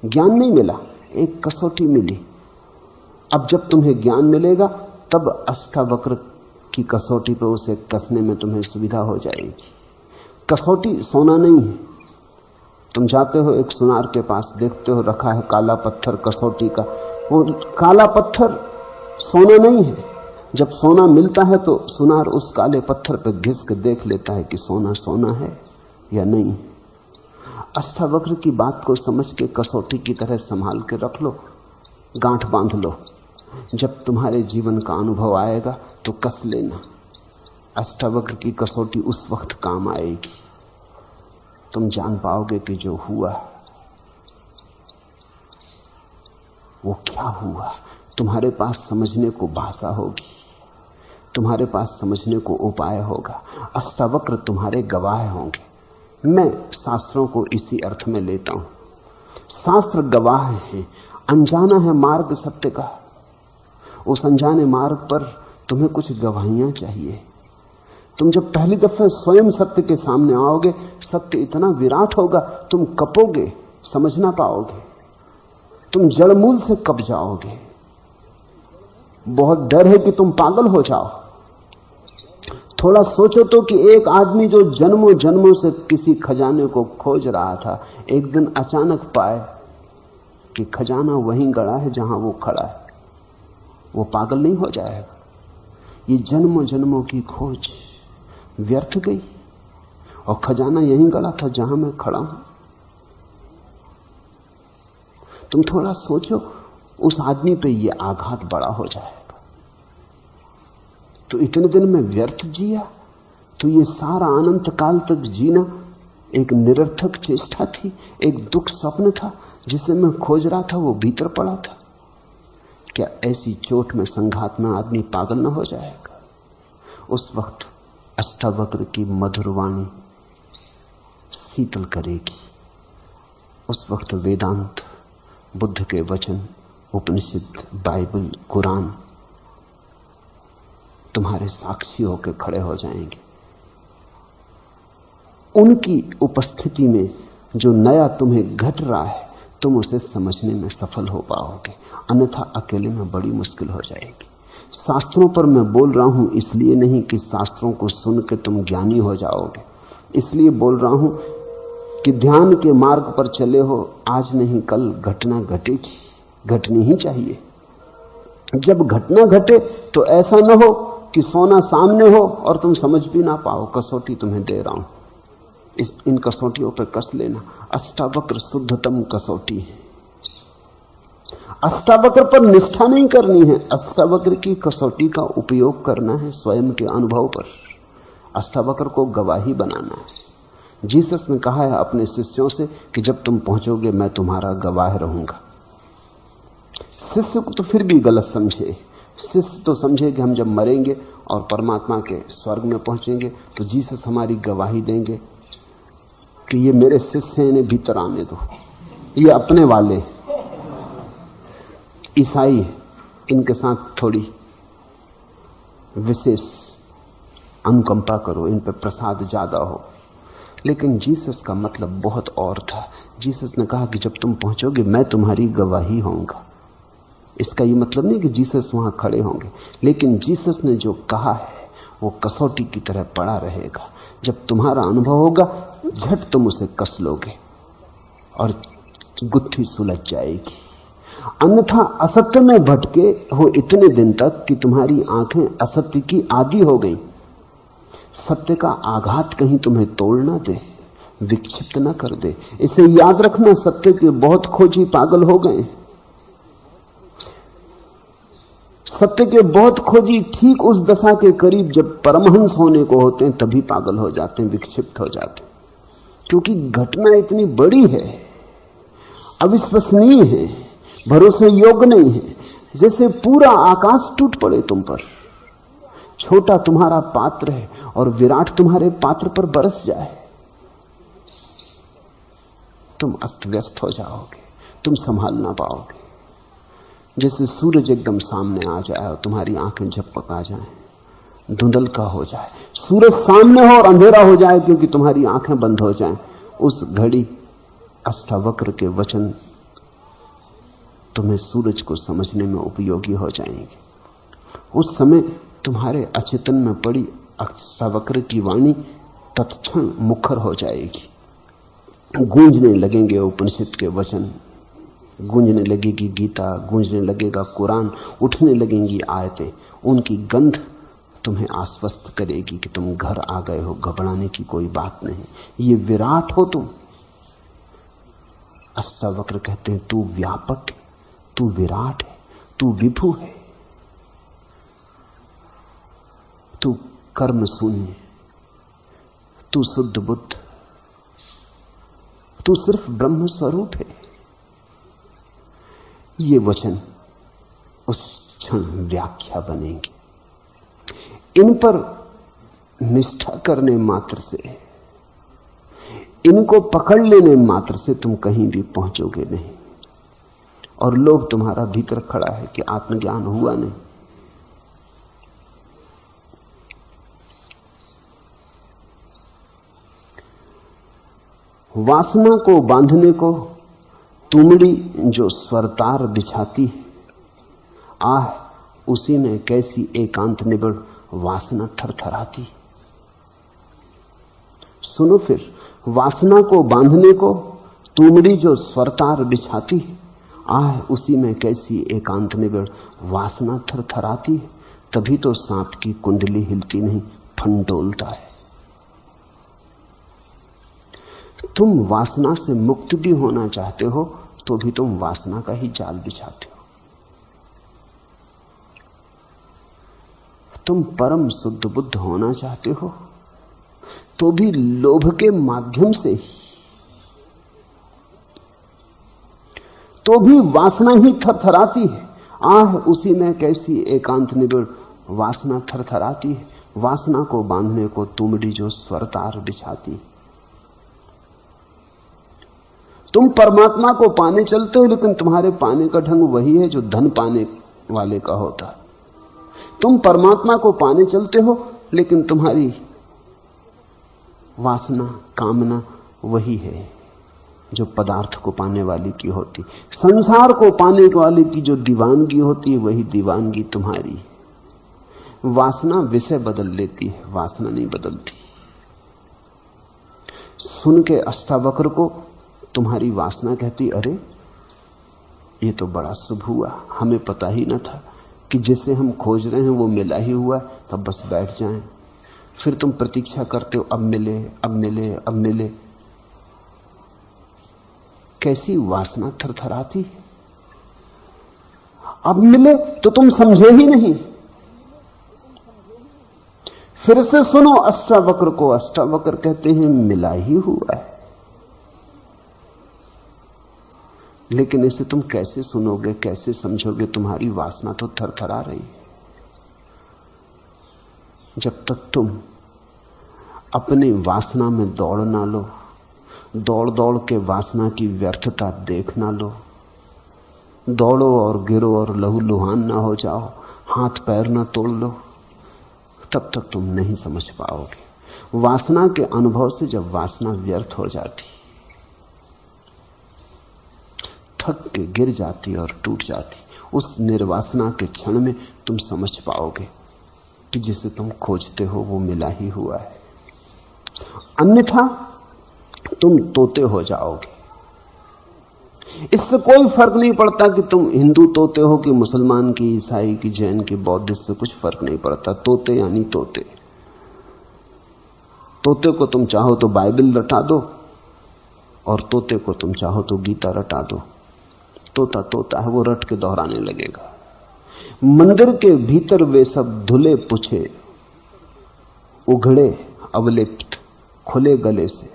ज्ञान नहीं मिला, एक कसौटी मिली। अब जब तुम्हें ज्ञान मिलेगा तब अष्टावक्र की कसौटी पे उसे कसने में तुम्हें सुविधा हो जाएगी। कसौटी सोना नहीं है। तुम जाते हो एक सुनार के पास, देखते हो रखा है काला पत्थर कसौटी का। वो काला पत्थर सोना नहीं है। जब सोना मिलता है तो सुनार उस काले पत्थर पर घिस के देख लेता है कि सोना सोना है या नहीं। अष्टावक्र की बात को समझ के कसौटी की तरह संभाल के रख लो, गांठ बांध लो। जब तुम्हारे जीवन का अनुभव आएगा तो कस लेना। अष्टावक्र की कसौटी उस वक्त काम आएगी। तुम जान पाओगे कि जो हुआ वो क्या हुआ। तुम्हारे पास समझने को भाषा होगी, तुम्हारे पास समझने को उपाय होगा। अष्टावक्र तुम्हारे गवाह होंगे। मैं शास्त्रों को इसी अर्थ में लेता हूं। शास्त्र गवाह है, अनजाना है मार्ग सत्य का। उस अनजाने मार्ग पर तुम्हें कुछ गवाहियां चाहिए। तुम जब पहली दफे स्वयं सत्य के सामने आओगे, सत्य इतना विराट होगा तुम कपोगे, समझ ना पाओगे, तुम जड़मूल से कब जाओगे। बहुत डर है कि तुम पागल हो जाओ। थोड़ा सोचो तो कि एक आदमी जो जन्मों जन्मों से किसी खजाने को खोज रहा था, एक दिन अचानक पाए कि खजाना वहीं गड़ा है जहां वो खड़ा है, वो पागल नहीं हो जाएगा। ये जन्मों जन्मों की खोज व्यर्थ गई और खजाना यहीं गड़ा था जहां मैं खड़ा हूं। तुम थोड़ा सोचो, उस आदमी पे ये आघात बड़ा हो जाएगा। तो इतने दिन में व्यर्थ जिया, तो ये सारा अनंत काल तक जीना एक निरर्थक चेष्टा थी, एक दुख स्वप्न था जिसे मैं खोज रहा था, वो भीतर पड़ा था। क्या ऐसी चोट में, संघात में आदमी पागल न हो जाएगा? उस वक्त अष्टावक्र की मधुर वाणी शीतल करेगी। उस वक्त वेदांत, बुद्ध के वचन, उपनिषद, बाइबल, कुरान तुम्हारे साक्षी होकर खड़े हो जाएंगे। उनकी उपस्थिति में जो नया तुम्हें घट रहा है, तुम उसे समझने में सफल हो पाओगे, अन्यथा अकेले में बड़ी मुश्किल हो जाएगी। शास्त्रों पर मैं बोल रहा हूं इसलिए नहीं कि शास्त्रों को सुन के तुम ज्ञानी हो जाओगे, इसलिए बोल रहा हूं कि ध्यान के मार्ग पर चले हो, आज नहीं कल घटना घटेगी, घटनी ही चाहिए। जब घटना घटे तो ऐसा न हो कि सोना सामने हो और तुम समझ भी ना पाओ। कसौटी तुम्हें दे रहा हूं, इन कसौटियों पर कस लेना। अष्टावक्र शुद्धतम कसौटी है। अष्टावक्र पर निष्ठा नहीं करनी है, अष्टावक्र की कसौटी का उपयोग करना है स्वयं के अनुभव पर। अष्टावक्र को गवाही बनाना है। जीसस ने कहा है अपने शिष्यों से कि जब तुम पहुंचोगे मैं तुम्हारा गवाह रहूंगा। शिष्य को तो फिर भी गलत समझे। शिष्य तो समझे कि हम जब मरेंगे और परमात्मा के स्वर्ग में पहुंचेंगे तो जीसस हमारी गवाही देंगे कि ये मेरे शिष्य हैं, इन्हें भीतर आने दो, ये अपने वाले ईसाई, इनके साथ थोड़ी विशेष अनुकंपा करो, इन पर प्रसाद ज्यादा हो। लेकिन जीसस का मतलब बहुत और था। जीसस ने कहा कि जब तुम पहुंचोगे मैं तुम्हारी गवाही होऊंगा। इसका ये मतलब नहीं कि जीसस वहां खड़े होंगे, लेकिन जीसस ने जो कहा है वो कसौटी की तरह पड़ा रहेगा। जब तुम्हारा अनुभव होगा झट तुम उसे कस लोगे और गुत्थी सुलझ जाएगी। अन्यथा असत्य में भटके हो इतने दिन तक कि तुम्हारी आंखें असत्य की आदी हो गई। सत्य का आघात कहीं तुम्हें तोड़ ना दे, विक्षिप्त ना कर दे। इसे याद रखना, सत्य के बहुत खोजी पागल हो गए। सत्य के बहुत खोजी ठीक उस दशा के करीब जब परमहंस होने को होते हैं तभी पागल हो जाते हैं, विक्षिप्त हो जाते हैं, क्योंकि घटना इतनी बड़ी है, अविश्वसनीय है, भरोसे योग्य नहीं है। जैसे पूरा आकाश टूट पड़े तुम पर, छोटा तुम्हारा पात्र है और विराट तुम्हारे पात्र पर बरस जाए, तुम अस्त व्यस्त हो जाओगे, तुम संभाल ना पाओगे। जैसे सूरज एकदम सामने आ जाए और तुम्हारी आंखें झपक आ जाए, धुंधल का हो जाए, सूरज सामने हो और अंधेरा हो जाए क्योंकि तुम्हारी आंखें बंद हो जाएं, उस घड़ी अष्टावक्र के वचन तुम्हें सूरज को समझने में उपयोगी हो जाएंगे। उस समय तुम्हारे अचेतन में पड़ी अष्टावक्र की वाणी तत्क्षण मुखर हो जाएगी। गूंजने लगेंगे उपनिषद के वचन, गूंजने लगेगी गीता, गूंजने लगेगा कुरान, उठने लगेंगी आयतें। उनकी गंध तुम्हें आश्वस्त करेगी कि तुम घर आ गए हो, घबराने की कोई बात नहीं, ये विराट हो तुम। अष्टावक्र कहते हैं तू व्यापक है, तू विराट है, तू विभु है, तू कर्म शून्य, तू शुद्ध बुद्ध, तू सिर्फ ब्रह्म स्वरूप है। ये वचन उस क्षण व्याख्या बनेंगे। इन पर निष्ठा करने मात्र से, इनको पकड़ लेने मात्र से तुम कहीं भी पहुंचोगे नहीं। और लोभ तुम्हारा भीतर खड़ा है कि आत्मज्ञान हुआ नहीं। वासना को बांधने को तुमड़ी जो स्वरतार बिछाती है, आह उसी में कैसी एकांत निबड़ वासना थरथराती। सुनो फिर, वासना को बांधने को तुमड़ी जो स्वरतार बिछाती है, आह उसी में कैसी एकांत निबड़ वासना थरथराती है। तभी तो सांप की कुंडली हिलती नहीं, फंडोलता है। तुम वासना से मुक्त भी होना चाहते हो तो भी तुम वासना का ही जाल बिछाते हो। तुम परम शुद्ध बुद्ध होना चाहते हो तो भी लोभ के माध्यम से ही, तो भी वासना ही थरथराती है। आह उसी में कैसी एकांत निबिड़ वासना थरथराती है। वासना को बांधने को तुमड़ी जो स्वरतार बिछाती। तुम परमात्मा को पाने चलते हो, लेकिन तुम्हारे पाने का ढंग वही है जो धन पाने वाले का होता है। तुम परमात्मा को पाने चलते हो, लेकिन तुम्हारी वासना कामना वही है जो पदार्थ को पाने वाली की होती। संसार को पाने वाले की जो दीवानगी होती है, वही दीवानगी तुम्हारी। वासना विषय बदल लेती है, वासना नहीं बदलती। सुन के अष्टावक्र को तुम्हारी वासना कहती, अरे ये तो बड़ा शुभ हुआ, हमें पता ही न था कि जिसे हम खोज रहे हैं वो मिला ही हुआ, तब बस बैठ जाएं। फिर तुम प्रतीक्षा करते हो अब मिले, अब मिले, अब मिले। कैसी वासना थरथराती। अब मिले तो तुम समझे ही नहीं। फिर से सुनो अष्टावक्र को। अष्टावक्र कहते हैं मिला ही हुआ है। लेकिन इसे तुम कैसे सुनोगे, कैसे समझोगे? तुम्हारी वासना तो थरथरा रही है। जब तक तुम अपनी वासना में दौड़ ना लो, दौड़ दौड़ के वासना की व्यर्थता देख ना लो, दौड़ो और गिरो और लहूलुहान ना हो जाओ, हाथ पैर ना तोड़ लो, तब तक तुम नहीं समझ पाओगे। वासना के अनुभव से जब वासना व्यर्थ हो जाती, थक के गिर जाती और टूट जाती, उस निर्वासना के क्षण में तुम समझ पाओगे कि जिसे तुम खोजते हो वो मिला ही हुआ है। अन्यथा तुम तोते हो जाओगे। इससे कोई फर्क नहीं पड़ता कि तुम हिंदू तोते हो कि मुसलमान की, ईसाई की, जैन की, बौद्धिस्ट से कुछ फर्क नहीं पड़ता। तोते यानी तोते। तोते को तुम चाहो तो बाइबल रटा दो और तोते को तुम चाहो तो गीता रटा दो। तोता तोता है, वो रट के दोहराने लगेगा। मंदिर के भीतर वे सब धुले पुछे, उघड़े अवलिप्त, खुले गले से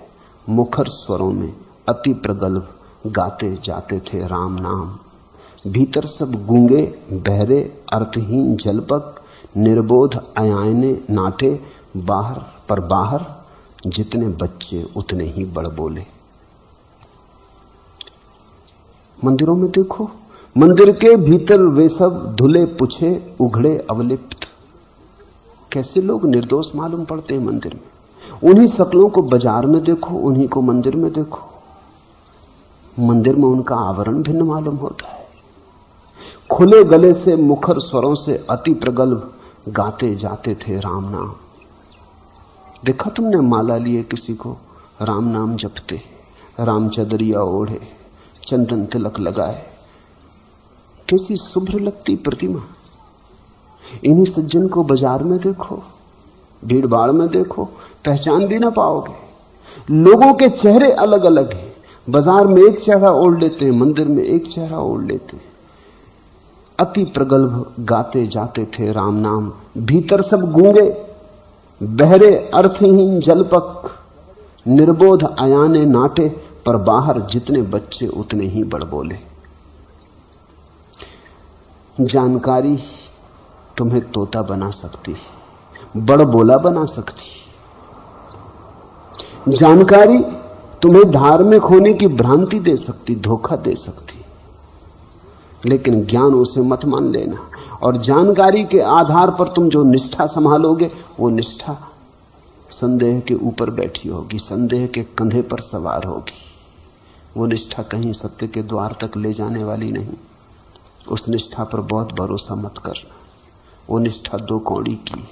मुखर स्वरों में अति प्रगल्भ गाते जाते थे राम नाम। भीतर सब गूंगे बहरे अर्थहीन जलपक, निर्बोध अयाने नाटे, बाहर पर बाहर जितने बच्चे उतने ही बड़ बोले। मंदिरों में देखो, मंदिर के भीतर वे सब धुले पुछे, उघड़े अवलिप्त। कैसे लोग निर्दोष मालूम पड़ते हैं मंदिर में। उन्हीं शक्लों को बाजार में देखो, उन्हीं को मंदिर में देखो। मंदिर में उनका आवरण भिन्न मालूम होता है। खुले गले से मुखर स्वरों से अति प्रगल्भ गाते जाते थे राम नाम। देखा तुमने माला लिए किसी को राम नाम जपते, राम चदरिया ओढ़े, चंदन तिलक लगाए, कैसी शुभ्र लगती प्रतिमा। इन्हीं सज्जन को बाजार में देखो, भीड़ भाड़ में देखो, पहचान भी ना पाओगे। लोगों के चेहरे अलग अलग हैं। बाजार में एक चेहरा ओढ़ लेते हैं, मंदिर में एक चेहरा ओढ़ लेते हैं। अति प्रगल्भ गाते जाते थे राम नाम। भीतर सब गूंगे बहरे अर्थहीन जलपक, निर्बोध अयाने नाटे, पर बाहर जितने बच्चे उतने ही बड़ बोले। जानकारी तुम्हें तोता बना सकती, बड़ बोला बना सकती। जानकारी तुम्हें धार्मिक होने की भ्रांति दे सकती, धोखा दे सकती, लेकिन ज्ञान उसे मत मान लेना। और जानकारी के आधार पर तुम जो निष्ठा संभालोगे, वो निष्ठा संदेह के ऊपर बैठी होगी, संदेह के कंधे पर सवार होगी। वो निष्ठा कहीं सत्य के द्वार तक ले जाने वाली नहीं। उस निष्ठा पर बहुत भरोसा मत करना। वो निष्ठा दो कौड़ी की है।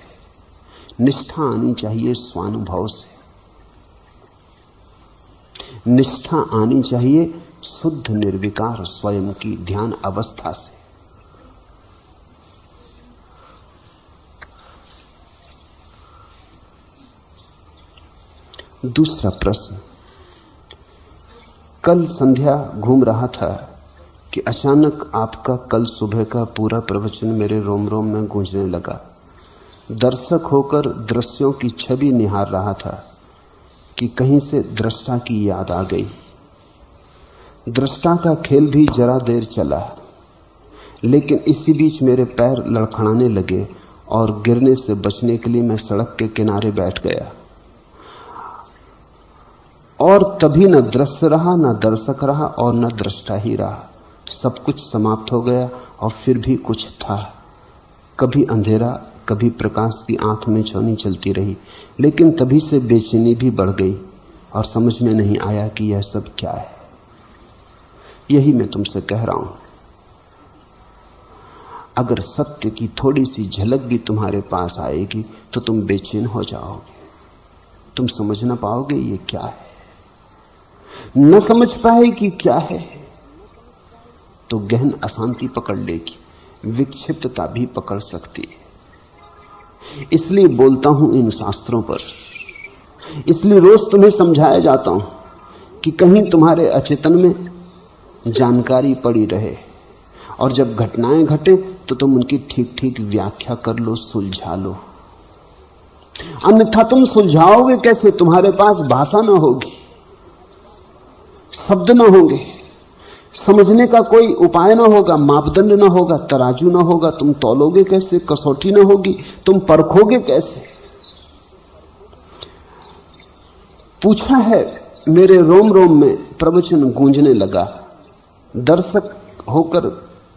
निष्ठा आनी चाहिए स्वानुभव से। निष्ठा आनी चाहिए शुद्ध निर्विकार स्वयं की ध्यान अवस्था से। दूसरा प्रश्न। कल संध्या घूम रहा था कि अचानक आपका कल सुबह का पूरा प्रवचन मेरे रोम रोम में गूंजने लगा। दर्शक होकर दृश्यों की छवि निहार रहा था कि कहीं से दृष्टा की याद आ गई। दृष्टा का खेल भी जरा देर चला, लेकिन इसी बीच मेरे पैर लड़खड़ाने लगे और गिरने से बचने के लिए मैं सड़क के किनारे बैठ गया। और तभी न दृश्य रहा, न दर्शक रहा और न दृष्टा ही रहा। सब कुछ समाप्त हो गया और फिर भी कुछ था। कभी अंधेरा, कभी प्रकाश की आंख में छौनी चलती रही, लेकिन तभी से बेचैनी भी बढ़ गई और समझ में नहीं आया कि यह सब क्या है। यही मैं तुमसे कह रहा हूं। अगर सत्य की थोड़ी सी झलक भी तुम्हारे पास आएगी तो तुम बेचैन हो जाओगे। तुम समझ ना पाओगे ये क्या है। न समझ पाए कि क्या है तो गहन अशांति पकड़ लेगी। विक्षिप्तता भी पकड़ सकती है। इसलिए बोलता हूं इन शास्त्रों पर, इसलिए रोज तुम्हें समझाया जाता हूं कि कहीं तुम्हारे अचेतन में जानकारी पड़ी रहे, और जब घटनाएं घटे तो तुम उनकी ठीक ठीक व्याख्या कर लो, सुलझा लो। अन्यथा तुम सुलझाओगे कैसे? तुम्हारे पास भाषा ना होगी, शब्द ना होंगे, समझने का कोई उपाय ना होगा, मापदंड ना होगा, तराजू ना होगा, तुम तौलोगे कैसे? कसौटी ना होगी, तुम परखोगे कैसे? पूछा है, मेरे रोम रोम में प्रवचन गूंजने लगा। दर्शक होकर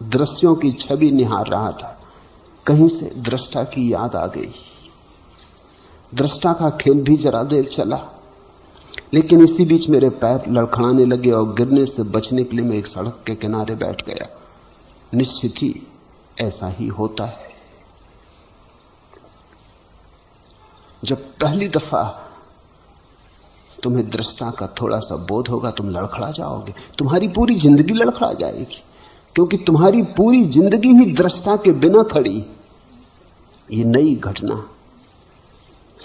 दृश्यों की छवि निहार रहा था, कहीं से दृष्टा की याद आ गई। दृष्टा का खेल भी जरा देर चला, लेकिन इसी बीच मेरे पैर लड़खड़ाने लगे और गिरने से बचने के लिए मैं एक सड़क के किनारे बैठ गया। निश्चित ही ऐसा ही होता है। जब पहली दफा तुम्हें दृष्टा का थोड़ा सा बोध होगा, तुम लड़खड़ा जाओगे, तुम्हारी पूरी जिंदगी लड़खड़ा जाएगी, क्योंकि तुम्हारी पूरी जिंदगी ही दृष्टा के बिना खड़ी। ये नई घटना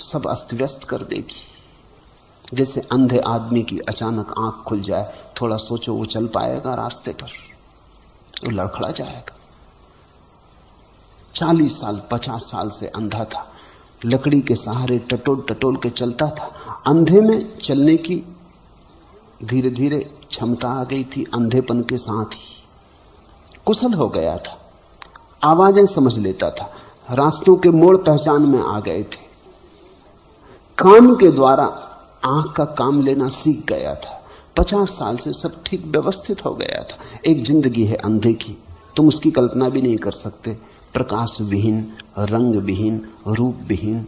सब अस्त व्यस्त कर देगी। जैसे अंधे आदमी की अचानक आंख खुल जाए, थोड़ा सोचो वो चल पाएगा रास्ते पर? वो लड़खड़ा जाएगा। 40 साल 50 साल से अंधा था, लकड़ी के सहारे टटोल टटोल के चलता था। अंधे में चलने की धीरे धीरे क्षमता आ गई थी, अंधेपन के साथ ही कुशल हो गया था, आवाजें समझ लेता था, रास्तों के मोड़ पहचान में आ गए थे, कान के द्वारा आंख का काम लेना सीख गया था। 50 साल से सब ठीक व्यवस्थित हो गया था। एक जिंदगी है अंधे की, तुम उसकी कल्पना भी नहीं कर सकते। प्रकाश विहीन, रंग विहीन, रूप विहीन,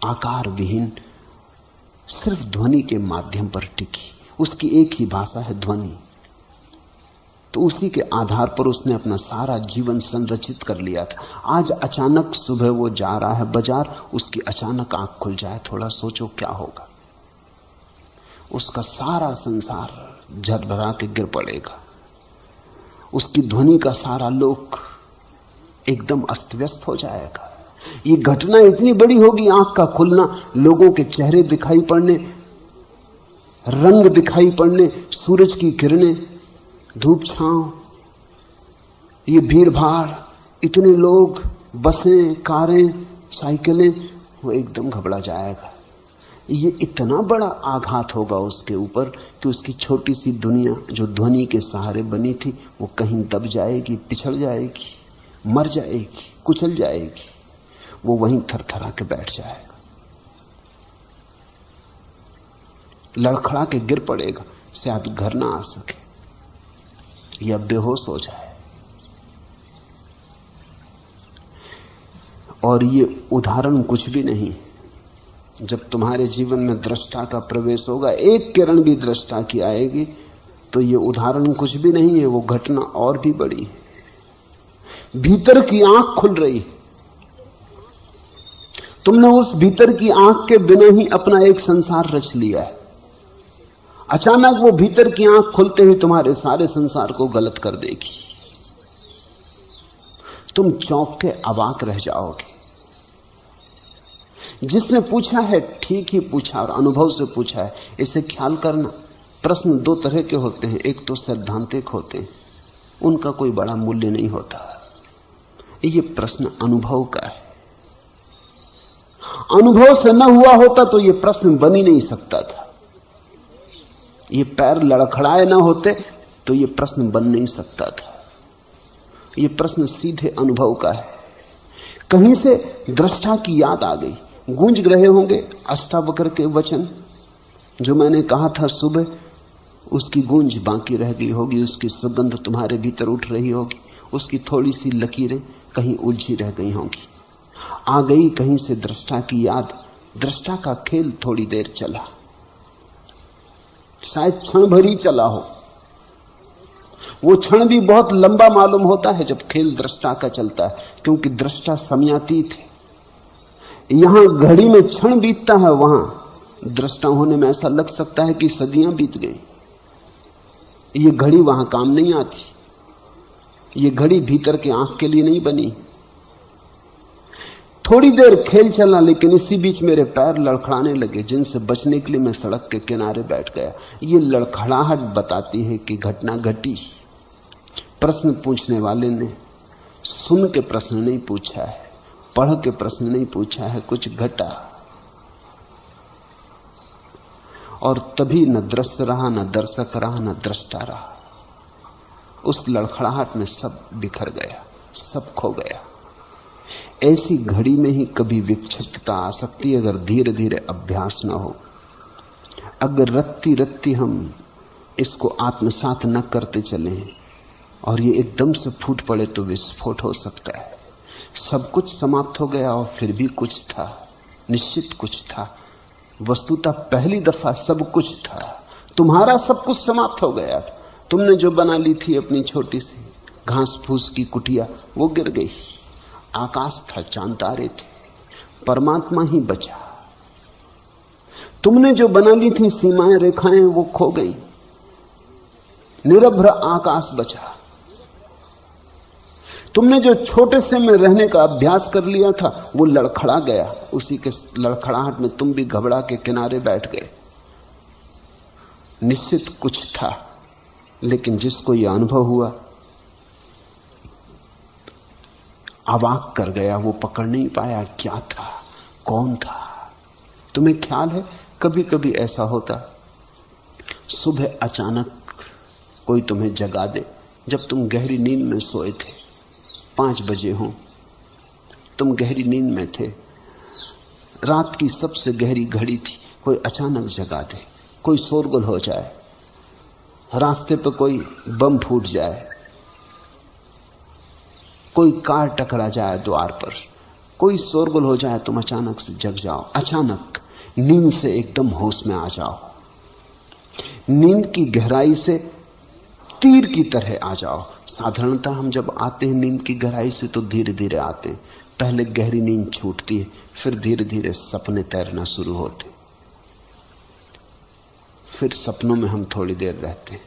आकार विहीन, सिर्फ ध्वनि के माध्यम पर टिकी। उसकी एक ही भाषा है, ध्वनि। तो उसी के आधार पर उसने अपना सारा जीवन संरचित कर लिया था। आज अचानक सुबह वो जा रहा है बाजार, उसकी अचानक आंख खुल जाए, थोड़ा सोचो क्या होगा? उसका सारा संसार झरभरा के गिर पड़ेगा। उसकी ध्वनि का सारा लोक एकदम अस्त व्यस्त हो जाएगा। ये घटना इतनी बड़ी होगी, आंख का खुलना, लोगों के चेहरे दिखाई पड़ने, रंग दिखाई पड़ने, सूरज की किरणें, धूप छांव, ये भीड़ भाड़, इतने लोग, बसें, कारें, साइकिलें, वो एकदम घबरा जाएगा। ये इतना बड़ा आघात होगा उसके ऊपर कि उसकी छोटी सी दुनिया जो ध्वनि के सहारे बनी थी, वो कहीं दब जाएगी, पिछड़ जाएगी, मर जाएगी, कुचल जाएगी। वो वहीं थरथरा के बैठ जाएगा, लड़खड़ा के गिर पड़ेगा, शायद घर ना आ सके या बेहोश हो जाए। और ये उदाहरण कुछ भी नहीं। जब तुम्हारे जीवन में दृष्टा का प्रवेश होगा, एक किरण भी दृष्टा की आएगी, तो ये उदाहरण कुछ भी नहीं है, वो घटना और भी बड़ी है। भीतर की आंख खुल रही, तुमने उस भीतर की आंख के बिना ही अपना एक संसार रच लिया है। अचानक वो भीतर की आंख खुलते ही तुम्हारे सारे संसार को गलत कर देगी। तुम चौंक के अवाक रह जाओगे। जिसने पूछा है ठीक ही पूछा और अनुभव से पूछा है। इसे ख्याल करना, प्रश्न दो तरह के होते हैं, एक तो सैद्धांतिक होते हैं, उनका कोई बड़ा मूल्य नहीं होता। ये प्रश्न अनुभव का है। अनुभव से न हुआ होता तो ये प्रश्न बन ही नहीं सकता था। ये पैर लड़खड़ाए ना होते तो ये प्रश्न बन नहीं सकता था। ये प्रश्न सीधे अनुभव का है। कहीं से दृष्टा की याद आ गई। गूंज रहे होंगे अष्टावक्र के वचन जो मैंने कहा था सुबह, उसकी गूंज बाकी रह गई होगी, उसकी सुगंध तुम्हारे भीतर उठ रही होगी, उसकी थोड़ी सी लकीरें कहीं उलझी रह गई होंगी। आ गई कहीं से दृष्टा की याद। दृष्टा का खेल थोड़ी देर चला, शायद क्षण भर ही चला हो। वो क्षण भी बहुत लंबा मालूम होता है जब खेल दृष्टा का चलता है, क्योंकि दृष्टा समयातीत है। यहां घड़ी में क्षण बीतता है, वहां दृष्टा होने में ऐसा लग सकता है कि सदियां बीत गई। ये घड़ी वहां काम नहीं आती। ये घड़ी भीतर की आंख के लिए नहीं बनी। थोड़ी देर खेल चला, लेकिन इसी बीच मेरे पैर लड़खड़ाने लगे, जिनसे बचने के लिए मैं सड़क के किनारे बैठ गया। ये लड़खड़ाहट बताती है कि घटना घटी। प्रश्न पूछने वाले ने सुन के प्रश्न नहीं पूछा है, पढ़ के प्रश्न नहीं पूछा है, कुछ घटा। और तभी न दृश्य रहा, न दर्शक रहा, न दृष्टा रहा। उस लड़खड़ाहट में सब बिखर गया, सब खो गया। ऐसी घड़ी में ही कभी विक्षिप्तता आ सकती है, अगर धीरे धीरे अभ्यास न हो। अगर रत्ती रत्ती हम इसको आत्मसात न करते चले और ये एकदम से फूट पड़े तो विस्फोट हो सकता है। सब कुछ समाप्त हो गया और फिर भी कुछ था, निश्चित कुछ था। वस्तुतः पहली दफा सब कुछ था। तुम्हारा सब कुछ समाप्त हो गया। तुमने जो बना ली थी अपनी छोटी सी घास फूस की कुटिया, वो गिर गई। आकाश था, चांद तारे थे, परमात्मा ही बचा। तुमने जो बना ली थी सीमाएं रेखाएं, वो खो गई। निरभ्र आकाश बचा। तुमने जो छोटे से में रहने का अभ्यास कर लिया था, वो लड़खड़ा गया। उसी के लड़खड़ाहट में तुम भी घबरा के किनारे बैठ गए। निश्चित कुछ था, लेकिन जिसको यह अनुभव हुआ अवाक कर गया। वो पकड़ नहीं पाया क्या था, कौन था। तुम्हें ख्याल है, कभी कभी ऐसा होता, सुबह अचानक कोई तुम्हें जगा दे, जब तुम गहरी नींद में सोए थे, 5 बजे हो, तुम गहरी नींद में थे, रात की सबसे गहरी घड़ी थी, कोई अचानक जगा दे, कोई शोरगुल हो जाए, रास्ते पर कोई बम फूट जाए, कोई कार टकरा जाए द्वार पर, कोई शोरगुल हो जाए, तुम अचानक से जग जाओ, अचानक नींद से एकदम होश में आ जाओ, नींद की गहराई से तीर की तरह आ जाओ। साधारणतः हम जब आते हैं नींद की गहराई से तो धीरे धीरे आते हैं। पहले गहरी नींद छूटती है, फिर धीरे धीरे सपने तैरना शुरू होते, फिर सपनों में हम थोड़ी देर रहते हैं।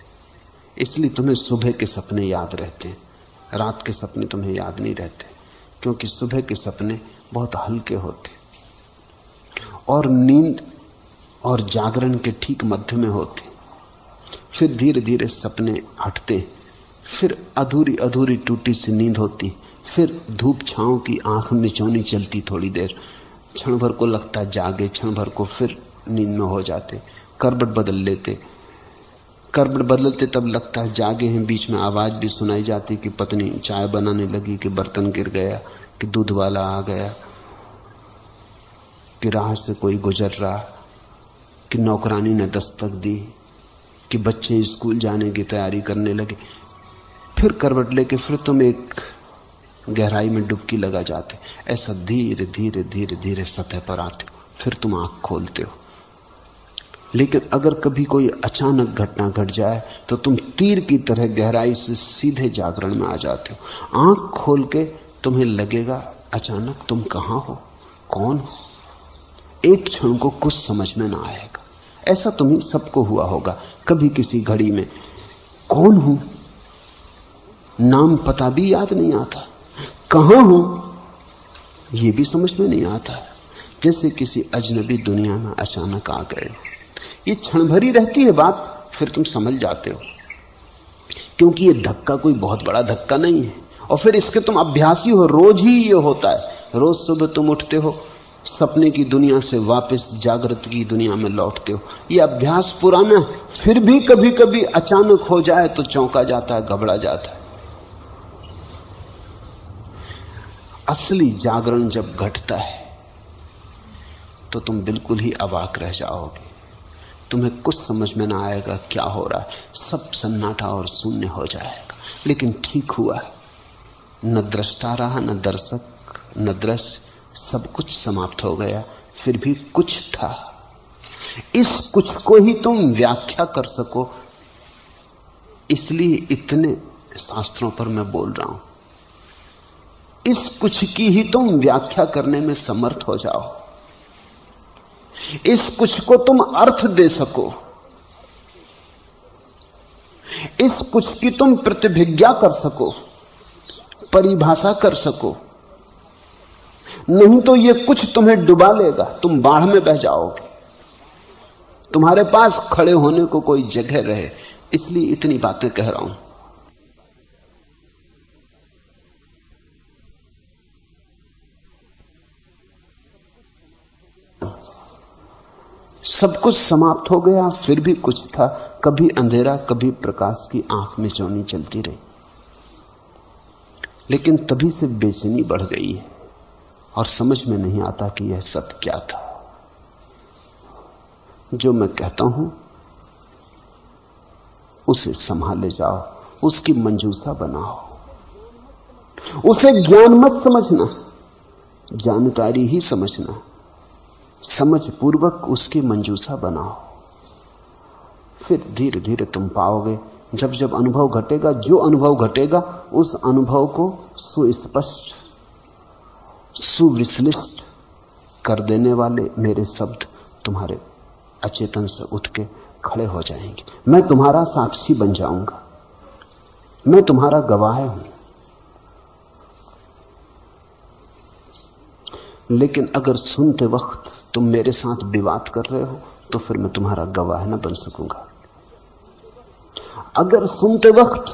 इसलिए तुम्हें सुबह के सपने याद रहते हैं, रात के सपने तुम्हें याद नहीं रहते, क्योंकि सुबह के सपने बहुत हल्के होते और नींद और जागरण के ठीक मध्य में होते। फिर धीरे धीरे सपने हटते, फिर अधूरी अधूरी टूटी सी नींद होती, फिर धूप छांव की आंख मिचौनी चलती थोड़ी देर, क्षण भर को लगता जागे, क्षण भर को फिर नींद में हो जाते, करवट बदल लेते, करवट बदलते तब लगता है जागे हैं। बीच में आवाज भी सुनाई जाती कि पत्नी चाय बनाने लगी, कि बर्तन गिर गया, कि दूध वाला आ गया, कि राह से कोई गुजर रहा, कि नौकरानी ने दस्तक दी, कि बच्चे स्कूल जाने की तैयारी करने लगे। फिर करवट लेके फिर तुम एक गहराई में डुबकी लगा जाते। ऐसा धीरे धीरे धीरे धीरे सतह पर आते हो, फिर तुम आंख खोलते हो। लेकिन अगर कभी कोई अचानक घटना घट जाए तो तुम तीर की तरह गहराई से सीधे जागरण में आ जाते हो। आंख खोल के तुम्हें लगेगा अचानक तुम कहां हो, कौन हो। एक क्षण को कुछ समझ में ना आएगा। ऐसा तुम्हें सबको हुआ होगा कभी किसी घड़ी में। कौन हूं, नाम पता भी याद नहीं आता, कहां हूं ये भी समझ में नहीं आता, जैसे किसी अजनबी दुनिया में अचानक आ गए। ये क्षण भरी रहती है बात, फिर तुम समझ जाते हो, क्योंकि ये धक्का कोई बहुत बड़ा धक्का नहीं है। और फिर इसके तुम अभ्यासी हो, रोज ही ये होता है। रोज सुबह तुम उठते हो, सपने की दुनिया से वापस जागृत की दुनिया में लौटते हो। ये अभ्यास पुराना है, फिर भी कभी कभी अचानक हो जाए तो चौंका जाता है, घबरा जाता है। असली जागरण जब घटता है तो तुम बिल्कुल ही अवाक रह जाओगे। तुम्हें कुछ समझ में ना आएगा क्या हो रहा है, सब सन्नाटा और शून्य हो जाएगा। लेकिन ठीक हुआ, न दृष्टा रहा, न दर्शक, न दृश्य, सब कुछ समाप्त हो गया। फिर भी कुछ था। इस कुछ को ही तुम व्याख्या कर सको, इसलिए इतने शास्त्रों पर मैं बोल रहा हूं। इस कुछ की ही तुम व्याख्या करने में समर्थ हो जाओ, इस कुछ को तुम अर्थ दे सको, इस कुछ की तुम प्रतिभिज्ञा कर सको। परिभाषा कर सको, नहीं तो ये कुछ तुम्हें डुबा लेगा, तुम बाढ़ में बह जाओगे। तुम्हारे पास खड़े होने को कोई जगह रहे, इसलिए इतनी बातें कह रहा हूं। सब कुछ समाप्त हो गया, फिर भी कुछ था, कभी अंधेरा कभी प्रकाश की आंख में चौनी चलती रही। लेकिन तभी से बेचैनी बढ़ गई है और समझ में नहीं आता कि यह सब क्या था। जो मैं कहता हूं उसे संभाले जाओ, उसकी मंजूसा बनाओ, उसे ज्ञान मत समझना, जानकारी ही समझना, समझ पूर्वक उसकी मंजूसा बनाओ। फिर धीरे धीरे तुम पाओगे, जब जब अनुभव घटेगा, जो अनुभव घटेगा उस अनुभव को सुस्पष्ट सुविश्लिष्ट कर देने वाले मेरे शब्द तुम्हारे अचेतन से उठ के खड़े हो जाएंगे। मैं तुम्हारा साक्षी बन जाऊंगा, मैं तुम्हारा गवाह हूं। लेकिन अगर सुनते वक्त तुम मेरे साथ विवाद कर रहे हो तो फिर मैं तुम्हारा गवाह न बन सकूंगा। अगर सुनते वक्त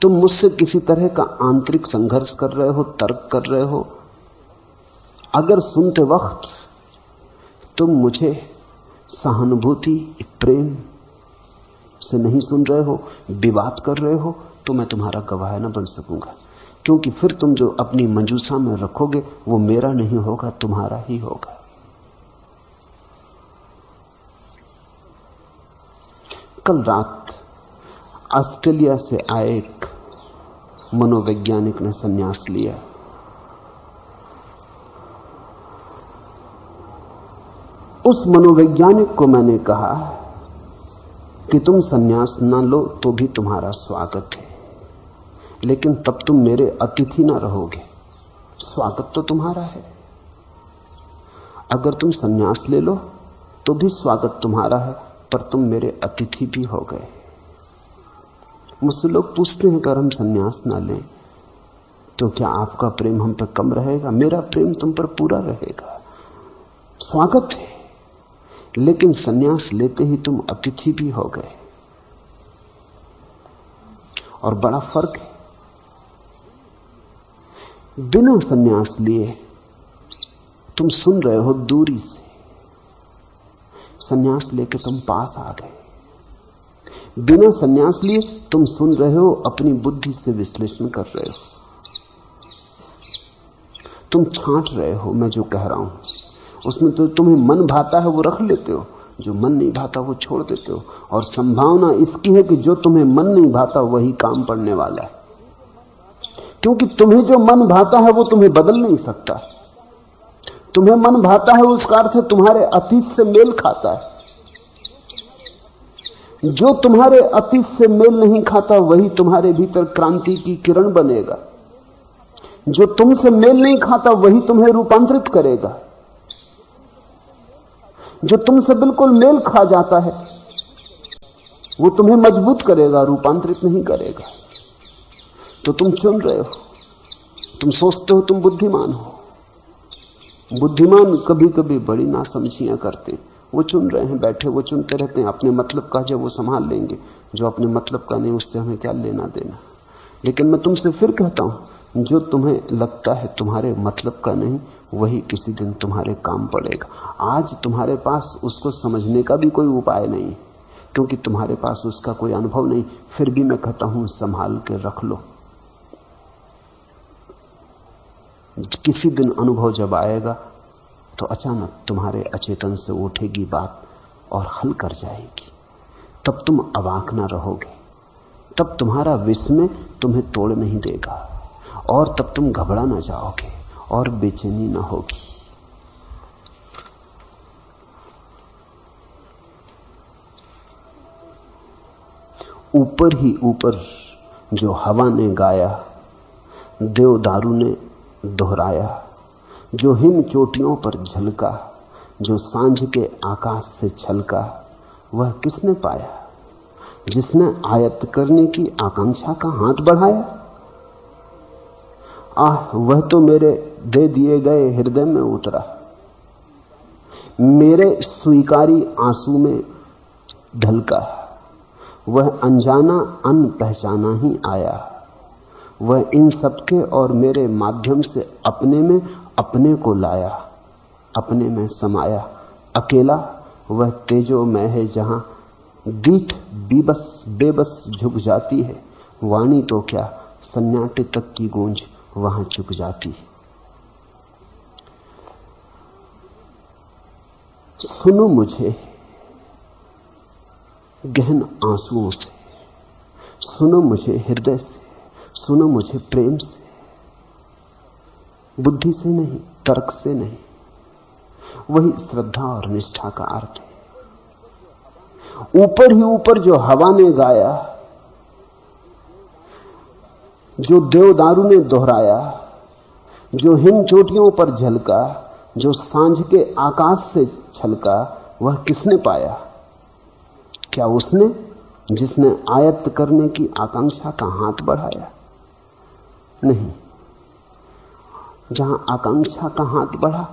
तुम मुझसे किसी तरह का आंतरिक संघर्ष कर रहे हो, तर्क कर रहे हो, अगर सुनते वक्त तुम मुझे सहानुभूति प्रेम से नहीं सुन रहे हो, विवाद कर रहे हो, तो मैं तुम्हारा गवाह न बन सकूंगा। क्योंकि फिर तुम जो अपनी मंजूसा में रखोगे वो मेरा नहीं होगा, तुम्हारा ही होगा। कल रात ऑस्ट्रेलिया से आए एक मनोवैज्ञानिक ने संन्यास लिया। उस मनोवैज्ञानिक को मैंने कहा कि तुम संन्यास ना लो तो भी तुम्हारा स्वागत है, लेकिन तब तुम मेरे अतिथि ना रहोगे। स्वागत तो तुम्हारा है। अगर तुम संन्यास ले लो तो भी स्वागत तुम्हारा है, पर तुम मेरे अतिथि भी हो गए। मुझसे लोग पूछते हैं कि अगर हम संन्यास ना लें तो क्या आपका प्रेम हम पर कम रहेगा? मेरा प्रेम तुम पर पूरा रहेगा। स्वागत है, लेकिन संन्यास लेते ही तुम अतिथि भी हो गए। और बड़ा फर्क है। बिना संन्यास लिए तुम सुन रहे हो दूरी से, संन्यास लेके तुम पास आ गए। बिना संन्यास लिए तुम सुन रहे हो, अपनी बुद्धि से विश्लेषण कर रहे हो, तुम छांट रहे हो मैं जो कह रहा हूं। उसमें तो तुम्हें मन भाता है वो रख लेते हो, जो मन नहीं भाता वो छोड़ देते हो। और संभावना इसकी है कि जो तुम्हें मन नहीं भाता वही काम पड़ने वाला है, क्योंकि तुम्हें जो मन भाता है वो तुम्हें बदल नहीं सकता। तुम्हें मन भाता है उसका अर्थ है तुम्हारे अतीत से मेल खाता है। जो तुम्हारे अतीत से मेल नहीं खाता वही तुम्हारे भीतर क्रांति की किरण बनेगा। जो तुमसे मेल नहीं खाता वही तुम्हें रूपांतरित करेगा। जो तुमसे बिल्कुल मेल खा जाता है वो तुम्हें मजबूत करेगा, रूपांतरित नहीं करेगा। तो तुम चुन रहे हो, तुम सोचते हो तुम बुद्धिमान हो। बुद्धिमान कभी कभी बड़ी नासमझियां करते हैं। वो चुन रहे हैं, बैठे वो चुनते रहते हैं। अपने मतलब का जो वो संभाल लेंगे, जो अपने मतलब का नहीं उससे हमें क्या लेना देना। लेकिन मैं तुमसे फिर कहता हूं, जो तुम्हें लगता है तुम्हारे मतलब का नहीं वही किसी दिन तुम्हारे काम पड़ेगा। आज तुम्हारे पास उसको समझने का भी कोई उपाय नहीं, क्योंकि तुम्हारे पास उसका कोई अनुभव नहीं। फिर भी मैं कहता हूं संभाल के रख लो। किसी दिन अनुभव जब आएगा तो अचानक तुम्हारे अचेतन से उठेगी बात और हल कर जाएगी। तब तुम अवाक ना रहोगे, तब तुम्हारा विस्मय तुम्हें तोड़ नहीं देगा, और तब तुम घबरा ना जाओगे और बेचैनी ना होगी। ऊपर ही ऊपर जो हवा ने गाया, देवदारू ने दोहराया, जो हिम चोटियों पर झलका, जो सांझ के आकाश से छलका, वह किसने पाया? जिसने आयत्त करने की आकांक्षा का हाथ बढ़ाया। आह वह तो मेरे दे दिए गए हृदय में उतरा, मेरे स्वीकारी आंसू में ढलका। वह अनजाना अनपहचाना ही आया, वह इन सबके और मेरे माध्यम से अपने में अपने को लाया, अपने में समाया। अकेला वह तेजोमय है जहां दीठ बेबस झुक जाती है। वाणी तो क्या सन्नाटे तक की गूंज वहां चुक जाती है। सुनो मुझे गहन आंसुओं से, सुनो मुझे हृदय से, सुनो मुझे प्रेम से, बुद्धि से नहीं, तर्क से नहीं। वही श्रद्धा और निष्ठा का अर्थ है। ऊपर ही ऊपर जो हवा ने गाया, जो देवदारू ने दोहराया, जो हिम चोटियों पर झलका, जो सांझ के आकाश से छलका, वह किसने पाया? क्या उसने जिसने आयत्त करने की आकांक्षा का हाथ बढ़ाया? नहीं। जहां आकांक्षा का हाथ बढ़ा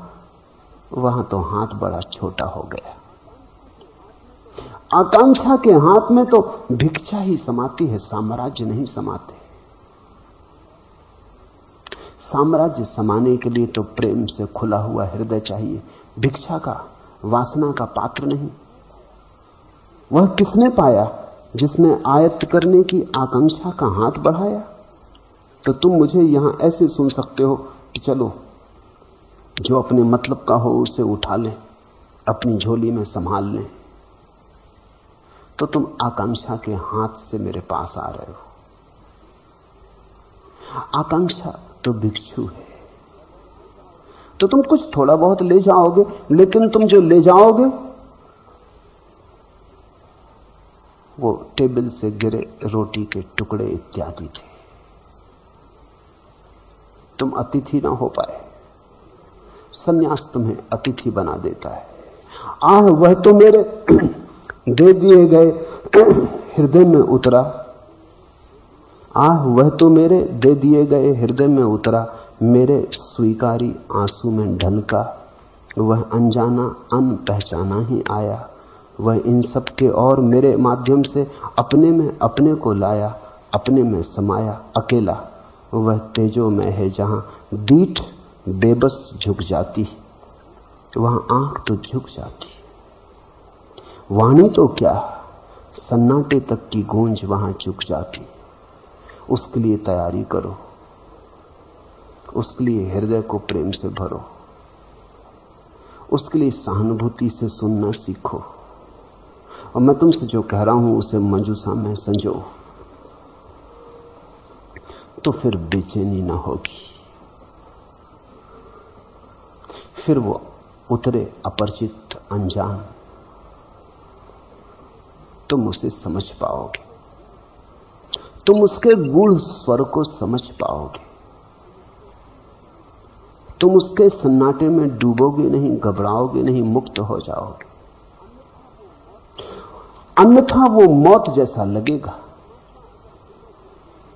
वहां तो हाथ बड़ा छोटा हो गया। आकांक्षा के हाथ में तो भिक्षा ही समाती है, साम्राज्य नहीं समाते। साम्राज्य समाने के लिए तो प्रेम से खुला हुआ हृदय चाहिए, भिक्षा का, वासना का पात्र नहीं। वह किसने पाया? जिसने आयत्त करने की आकांक्षा का हाथ बढ़ाया। तो तुम मुझे यहां ऐसे सुन सकते हो कि चलो जो अपने मतलब का हो उसे उठा लें, अपनी झोली में संभाल लें, तो तुम आकांक्षा के हाथ से मेरे पास आ रहे हो। आकांक्षा तो भिक्षु है, तो तुम कुछ थोड़ा बहुत ले जाओगे, लेकिन तुम जो ले जाओगे वो टेबल से गिरे रोटी के टुकड़े इत्यादि थे। तुम अतिथि ना हो पाए। सन्यास तुम्हें अतिथि बना देता है। आह वह तो मेरे दे दिए गए हृदय में उतरा, आह वह तो मेरे दे दिए गए हृदय में उतरा, मेरे स्वीकारी आंसू में ढलका। वह अनजाना अनपहचाना ही आया, वह इन सब के और मेरे माध्यम से अपने में अपने को लाया, अपने में समाया। अकेला वह तेजोमय है जहां दीठ बेबस झुक जाती, वहां आंख तो झुक जाती। वाणी तो क्या सन्नाटे तक की गूंज वहां चुक जाती। उसके लिए तैयारी करो, उसके लिए हृदय को प्रेम से भरो, उसके लिए सहानुभूति से सुनना सीखो। और मैं तुमसे जो कह रहा हूं उसे मंजूसा में संजो, तो फिर बेचैनी ना होगी। फिर वो उतरे अपरिचित अनजान, तुम उसे समझ पाओगे, तुम उसके गूढ़ स्वर को समझ पाओगे, तुम उसके सन्नाटे में डूबोगे नहीं, घबराओगे नहीं, मुक्त हो जाओगे। अन्यथा वो मौत जैसा लगेगा।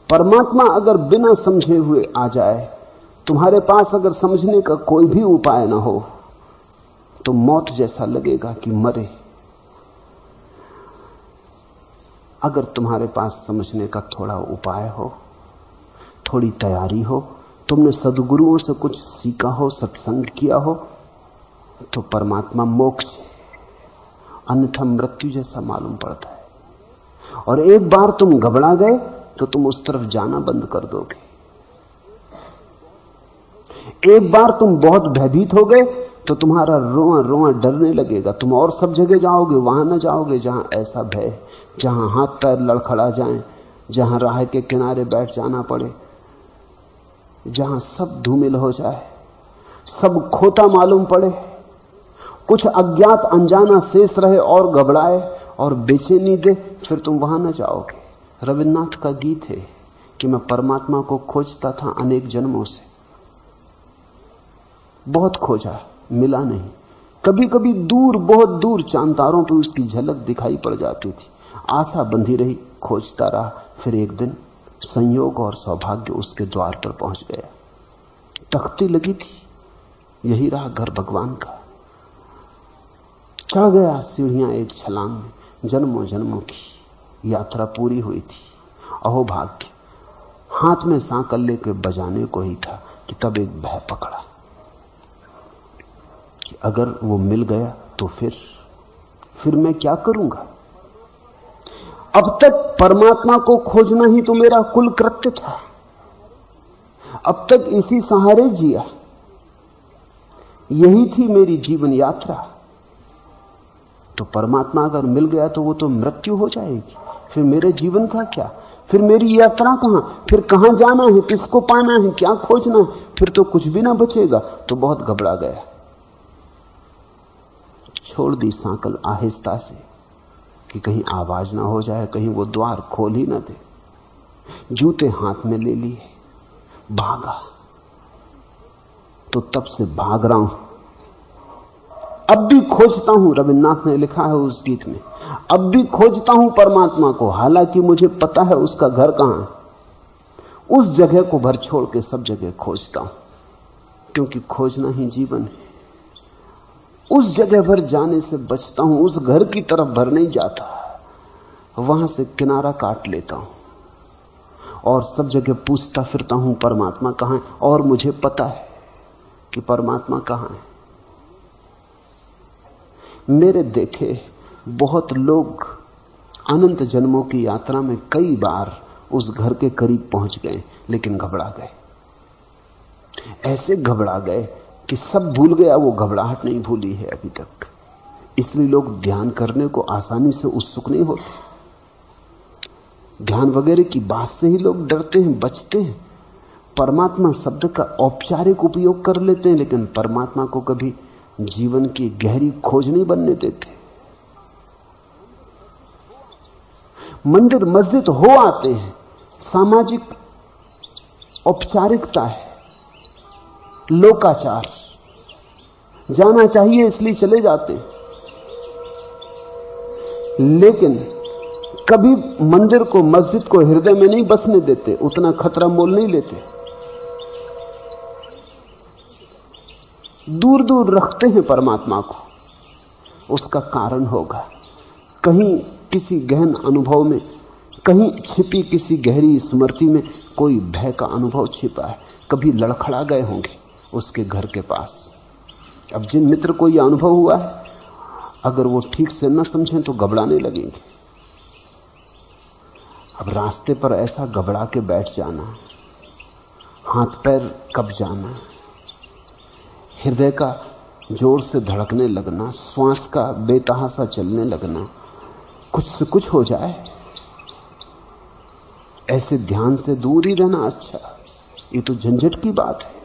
परमात्मा अगर बिना समझे हुए आ जाए, तुम्हारे पास अगर समझने का कोई भी उपाय ना हो, तो मौत जैसा लगेगा कि मरे। अगर तुम्हारे पास समझने का थोड़ा उपाय हो, थोड़ी तैयारी हो, तुमने सद्गुरुओं से कुछ सीखा हो, सत्संग किया हो, तो परमात्मा मोक्ष है। अन्यथा मृत्यु जैसा मालूम पड़ता है। और एक बार तुम घबरा गए तो तुम उस तरफ जाना बंद कर दोगे। एक बार तुम बहुत भयभीत हो गए तो तुम्हारा रोआ रोआ डरने लगेगा। तुम और सब जगह जाओगे, वहां न जाओगे जहां ऐसा भय, जहां हाथ पैर लड़खड़ा जाएं, जहां राह के किनारे बैठ जाना पड़े, जहां सब धूमिल हो जाए, सब खोता मालूम पड़े, कुछ अज्ञात अनजाना शेष रहे और घबराए और बेचैनी दे, फिर तुम वहां न जाओगे। रविन्द्रनाथ का गीत है कि मैं परमात्मा को खोजता था अनेक जन्मों से, बहुत खोजा, मिला नहीं। कभी कभी दूर, बहुत दूर चांद तारों पर उसकी झलक दिखाई पड़ जाती थी। आशा बंधी रही, खोजता रहा। फिर एक दिन संयोग और सौभाग्य उसके द्वार पर पहुंच गया। तख्ती लगी थी, यही रहा घर भगवान का। चढ़ गया सीढ़ियां एक छलांग में, जन्मों जन्मों की यात्रा पूरी हुई थी। अहो भाग्य, हाथ में सांकल लेके बजाने को ही था कि तब एक भय पकड़ा कि अगर वो मिल गया तो फिर मैं क्या करूंगा। अब तक परमात्मा को खोजना ही तो मेरा कुल कृत्य था, अब तक इसी सहारे जिया, यही थी मेरी जीवन यात्रा। तो परमात्मा अगर मिल गया तो वो तो मृत्यु हो जाएगी, फिर मेरे जीवन का क्या, फिर मेरी यात्रा कहां, फिर कहां जाना है, किसको पाना है, क्या खोजना है, फिर तो कुछ भी ना बचेगा। तो बहुत घबरा गया, छोड़ दी सांकल आहिस्ता से कि कहीं आवाज ना हो जाए, कहीं वो द्वार खोल ही ना दे। जूते हाथ में ले लिए, भागा। तो तब से भाग रहा हूं, अब भी खोजता हूं। रविन्द्रनाथ ने लिखा है उस गीत में, अब भी खोजता हूं परमात्मा को, हालांकि मुझे पता है उसका घर कहां है। उस जगह को भर छोड़ के सब जगह खोजता हूं, क्योंकि खोजना ही जीवन है। उस जगह भर जाने से बचता हूं, उस घर की तरफ भर नहीं जाता, वहां से किनारा काट लेता हूं और सब जगह पूछता फिरता हूं परमात्मा कहां है। और मुझे पता है कि परमात्मा कहां है। मेरे देखे बहुत लोग अनंत जन्मों की यात्रा में कई बार उस घर के करीब पहुंच गए, लेकिन घबरा गए। ऐसे घबरा गए कि सब भूल गया, वो घबराहट नहीं भूली है अभी तक। इसलिए लोग ध्यान करने को आसानी से उत्सुक नहीं होते। ध्यान वगैरह की बात से ही लोग डरते हैं, बचते हैं। परमात्मा शब्द का औपचारिक उपयोग कर लेते हैं, लेकिन परमात्मा को कभी जीवन की गहरी खोज नहीं बनने देते। मंदिर मस्जिद हो आते हैं, सामाजिक औपचारिकता है, लोकाचार, जाना चाहिए इसलिए चले जाते हैं। लेकिन कभी मंदिर को, मस्जिद को हृदय में नहीं बसने देते, उतना खतरा मोल नहीं लेते, दूर दूर रखते हैं परमात्मा को। उसका कारण होगा कहीं किसी गहन अनुभव में, कहीं छिपी किसी गहरी स्मृति में कोई भय का अनुभव छिपा है। कभी लड़खड़ा गए होंगे उसके घर के पास। अब जिन मित्र को यह अनुभव हुआ है, अगर वो ठीक से न समझें तो घबराने लगेंगे। अब रास्ते पर ऐसा घबरा के बैठ जाना, हाथ पैर कब जाना, हृदय का जोर से धड़कने लगना, श्वास का बेतहासा चलने लगना, कुछ से कुछ हो जाए, ऐसे ध्यान से दूर ही रहना अच्छा। ये तो झंझट की बात है।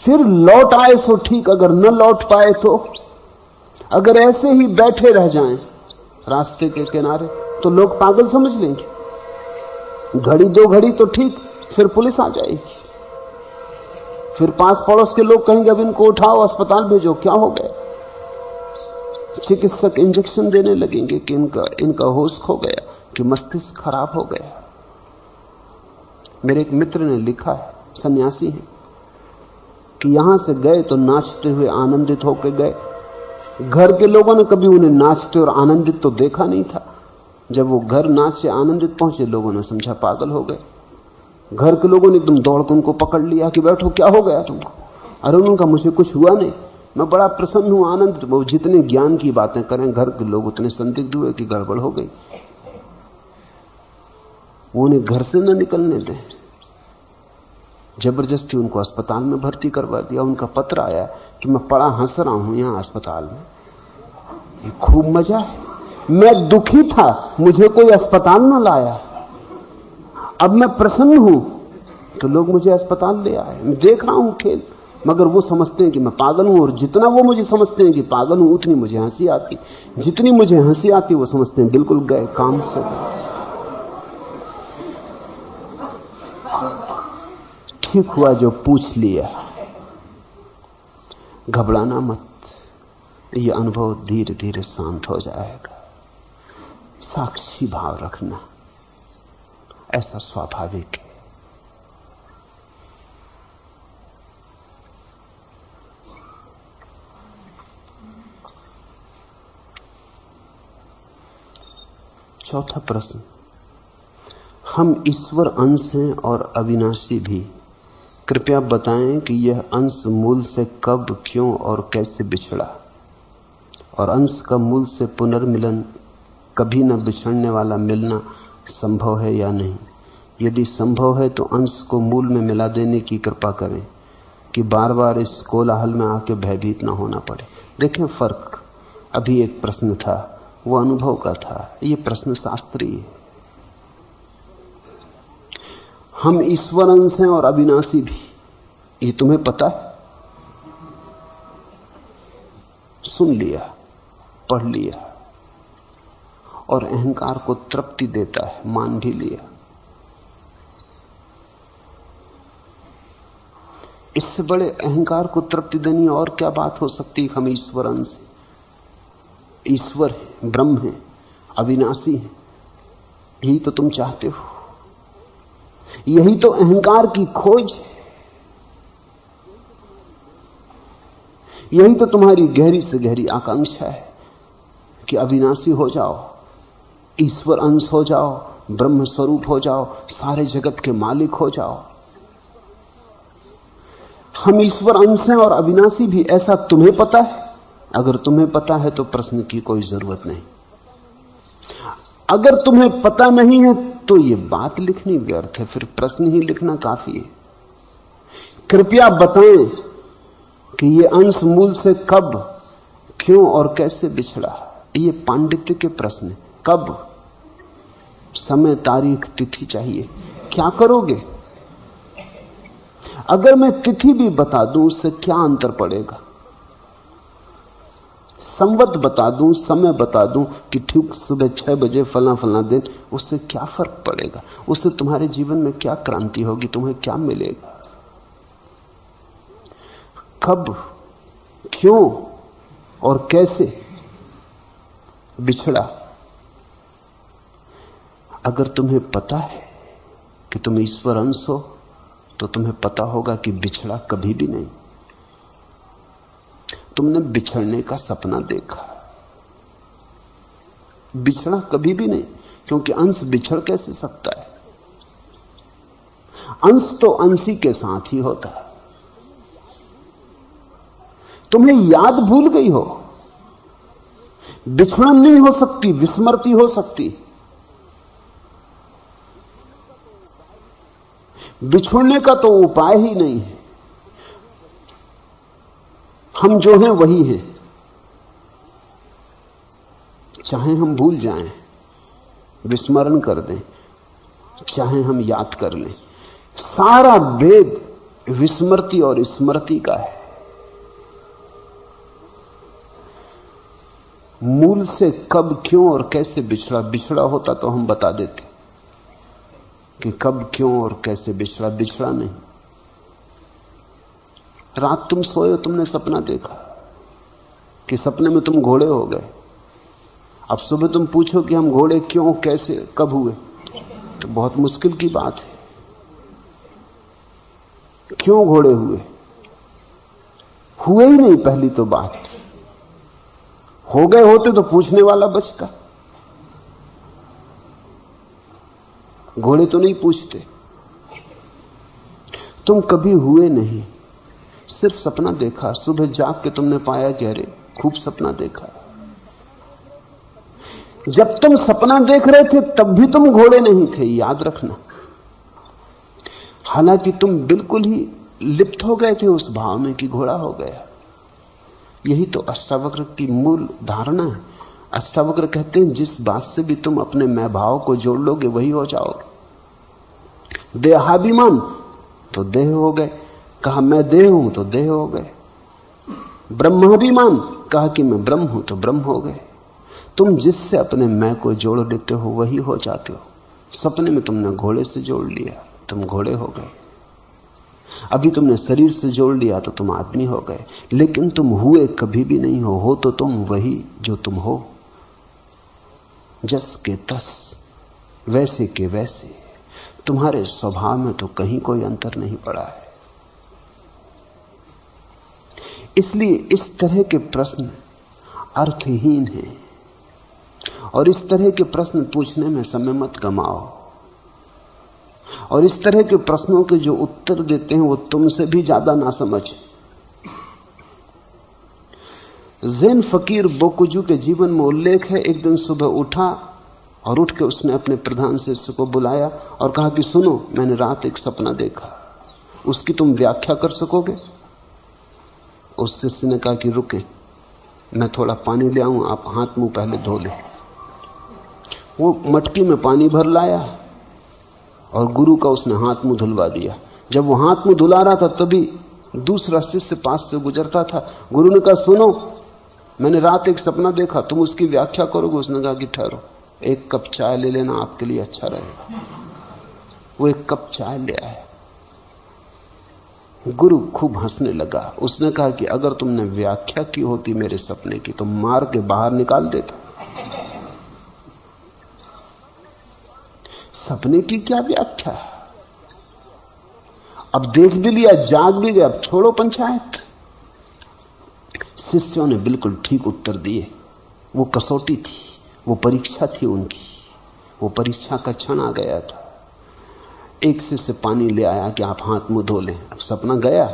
फिर लौट आए सो ठीक, अगर न लौट पाए तो, अगर ऐसे ही बैठे रह जाएं रास्ते के किनारे तो लोग पागल समझ लेंगे। घड़ी दो घड़ी तो ठीक, फिर पुलिस आ जाएगी, फिर पास पड़ोस के लोग कहेंगे अब इनको उठाओ अस्पताल भेजो, क्या हो गया। चिकित्सक इंजेक्शन देने लगेंगे कि इनका होश खो गया, कि मस्तिष्क खराब हो गया। मेरे एक मित्र ने लिखा है, सन्यासी है, कि यहां से गए तो नाचते हुए आनंदित होकर गए। घर के लोगों ने कभी उन्हें नाचते और आनंदित तो देखा नहीं था। जब वो घर नाच से आनंदित पहुंचे, लोगों ने समझा पागल हो गए। घर के लोगों ने एकदम दौड़ कर उनको पकड़ लिया कि बैठो, क्या हो गया तुमको। अरे उन्होंने कहा मुझे कुछ हुआ नहीं, मैं बड़ा प्रसन्न हूं, आनंदित। वो जितने ज्ञान की बातें करें, घर के लोग उतने संदिग्ध हुए कि गड़बड़ हो गई। वो उन्हें घर से न निकलने दें, जबरदस्ती उनको अस्पताल में भर्ती करवा दिया। उनका पत्र आया कि मैं बड़ा हंस रहा हूं यहां अस्पताल में, ये खूब मजा है, मैं दुखी था, मुझे कोई अस्पताल न लाया, अब मैं प्रसन्न हूं तो लोग मुझे अस्पताल ले आए। मैं देख रहा हूं खेल, मगर वो समझते हैं कि मैं पागल हूं, और जितना वो मुझे समझते हैं कि पागल हूं, उतनी मुझे हंसी आती। जितनी मुझे हंसी आती वो समझते हैं बिल्कुल गए काम से। ठीक हुआ जो पूछ लिया। घबराना मत, ये अनुभव धीरे धीरे शांत हो जाएगा। साक्षी भाव रखना, ऐसा स्वाभाविक है। चौथा प्रश्न, हम ईश्वर अंश हैं और अविनाशी भी। कृपया बताएं कि यह अंश मूल से कब, क्यों और कैसे बिछड़ा, और अंश का मूल से पुनर्मिलन, कभी न बिछड़ने वाला मिलना संभव है या नहीं। यदि संभव है तो अंश को मूल में मिला देने की कृपा करें कि बार बार इस कोलाहल में आके भयभीत न होना पड़े। देखें फर्क, अभी एक प्रश्न था वो अनुभव का था, ये प्रश्न शास्त्रीय है। हम ईश्वर अंश हैं और अविनाशी भी, ये तुम्हें पता है? सुन लिया, पढ़ लिया और अहंकार को तृप्ति देता है, मान भी लिया। इससे बड़े अहंकार को तृप्ति देनी और क्या बात हो सकती है? हम ईश्वर अंश हैं, ईश्वर है, ब्रह्म है, अविनाशी है। यही तो तुम चाहते हो, यही तो अहंकार की खोज है, यही तो तुम्हारी गहरी से गहरी आकांक्षा है कि अविनाशी हो जाओ, ईश्वर अंश हो जाओ, ब्रह्म स्वरूप हो जाओ, सारे जगत के मालिक हो जाओ। हम ईश्वर अंश हैं और अविनाशी भी, ऐसा तुम्हें पता है? अगर तुम्हें पता है तो प्रश्न की कोई जरूरत नहीं। अगर तुम्हें पता नहीं है तो ये बात लिखनी व्यर्थ है, फिर प्रश्न ही लिखना काफी है। कृपया बताएं कि ये अंश मूल से कब, क्यों और कैसे बिछड़ा। ये पांडित्य के प्रश्न है। कब, समय, तारीख, तिथि चाहिए। क्या करोगे? अगर मैं तिथि भी बता दूं उससे क्या अंतर पड़ेगा? संवत बता दूं, समय बता दूं कि ठीक सुबह 6 बजे फला फला दिन, उससे क्या फर्क पड़ेगा? उससे तुम्हारे जीवन में क्या क्रांति होगी? तुम्हें क्या मिलेगा? कब, क्यों और कैसे बिछड़ा। अगर तुम्हें पता है कि तुम ईश्वर अंश हो तो तुम्हें पता होगा कि बिछड़ा कभी भी नहीं। तुमने बिछड़ने का सपना देखा, बिछड़ा कभी भी नहीं, क्योंकि अंश बिछड़ कैसे सकता है? अंश तो अंशी के साथ ही होता है। तुम्हें याद भूल गई हो, बिछड़न नहीं हो सकती, विस्मृति हो सकती। बिछुड़ने का तो उपाय ही नहीं है। हम जो हैं वही हैं, चाहे हम भूल जाएं, विस्मरण कर दें, चाहे हम याद कर लें, सारा भेद विस्मृति और स्मृति का है। मूल से कब, क्यों और कैसे बिछड़ा। बिछड़ा होता तो हम बता देते कि कब, क्यों और कैसे बिछड़ा। बिछड़ा नहीं। रात तुम सोए, तुमने सपना देखा कि सपने में तुम घोड़े हो गए। अब सुबह तुम पूछो कि हम घोड़े क्यों, कैसे, कब हुए, तो बहुत मुश्किल की बात है। क्यों घोड़े हुए? हुए ही नहीं, पहली तो बात। हो गए होते तो पूछने वाला बचता। घोड़े तो नहीं पूछते। तुम कभी हुए नहीं, सिर्फ सपना देखा। सुबह जाग के तुमने पाया कि अरे खूब सपना देखा। जब तुम सपना देख रहे थे तब भी तुम घोड़े नहीं थे, याद रखना। हालांकि तुम बिल्कुल ही लिप्त हो गए थे उस भाव में कि घोड़ा हो गया। यही तो अष्टावक्र की मूल धारणा है। अष्टावक्र कहते हैं जिस बात से भी तुम अपने मैं भाव को जोड़ लोगे वही हो जाओगे। देहाभिमान तो देह हो गए, कहा मैं देह हूं तो देह हो गए। ब्रह्माभिमान, कहा कि मैं ब्रह्म हूं तो ब्रह्म हो गए। तुम जिससे अपने मैं को जोड़ लेते हो वही हो जाते हो। सपने में तुमने घोड़े से जोड़ लिया, तुम घोड़े हो गए। अभी तुमने शरीर से जोड़ लिया तो तुम आदमी हो गए। लेकिन तुम हुए कभी भी नहीं हो तो तुम वही जो तुम हो। जस के तस, वैसे के वैसे। तुम्हारे स्वभाव में तो कहीं कोई अंतर नहीं पड़ा है। इसलिए इस तरह के प्रश्न अर्थहीन हैं और इस तरह के प्रश्न पूछने में समय मत गमाओ। और इस तरह के प्रश्नों के जो उत्तर देते हैं वो तुमसे भी ज्यादा ना समझ। ज़ैन फकीर बोकुजू के जीवन में उल्लेख है, एक दिन सुबह उठा और उठ के उसने अपने प्रधान शिष्य को बुलाया और कहा कि सुनो, मैंने रात एक सपना देखा, उसकी तुम व्याख्या कर सकोगे? उस शिष्य ने कहा कि रुके, मैं थोड़ा पानी ले आऊं, आप हाथ मुंह पहले धो ले। वो मटकी में पानी भर लाया और गुरु का उसने हाथ मुंह धुलवा दिया। जब वो हाथ मुंह धुला रहा था तभी दूसरा शिष्य पास से गुजरता था। गुरु ने कहा सुनो, मैंने रात एक सपना देखा, तुम उसकी व्याख्या करोगे? उसने कहा कि ठहरो, एक कप चाय ले लेना, आपके लिए अच्छा रहेगा। वो एक कप चाय ले आया। गुरु खूब हंसने लगा। उसने कहा कि अगर तुमने व्याख्या की होती मेरे सपने की तो मार के बाहर निकाल देता। सपने की क्या व्याख्या, अब देख भी लिया, जाग भी गया, अब छोड़ो पंचायत। शिष्यों ने बिल्कुल ठीक उत्तर दिए। वो कसौटी थी, वो परीक्षा थी उनकी, वो परीक्षा का क्षण आ गया था। एक शिष्य पानी ले आया कि आप हाथ मुंह धो लें। अब सपना गया,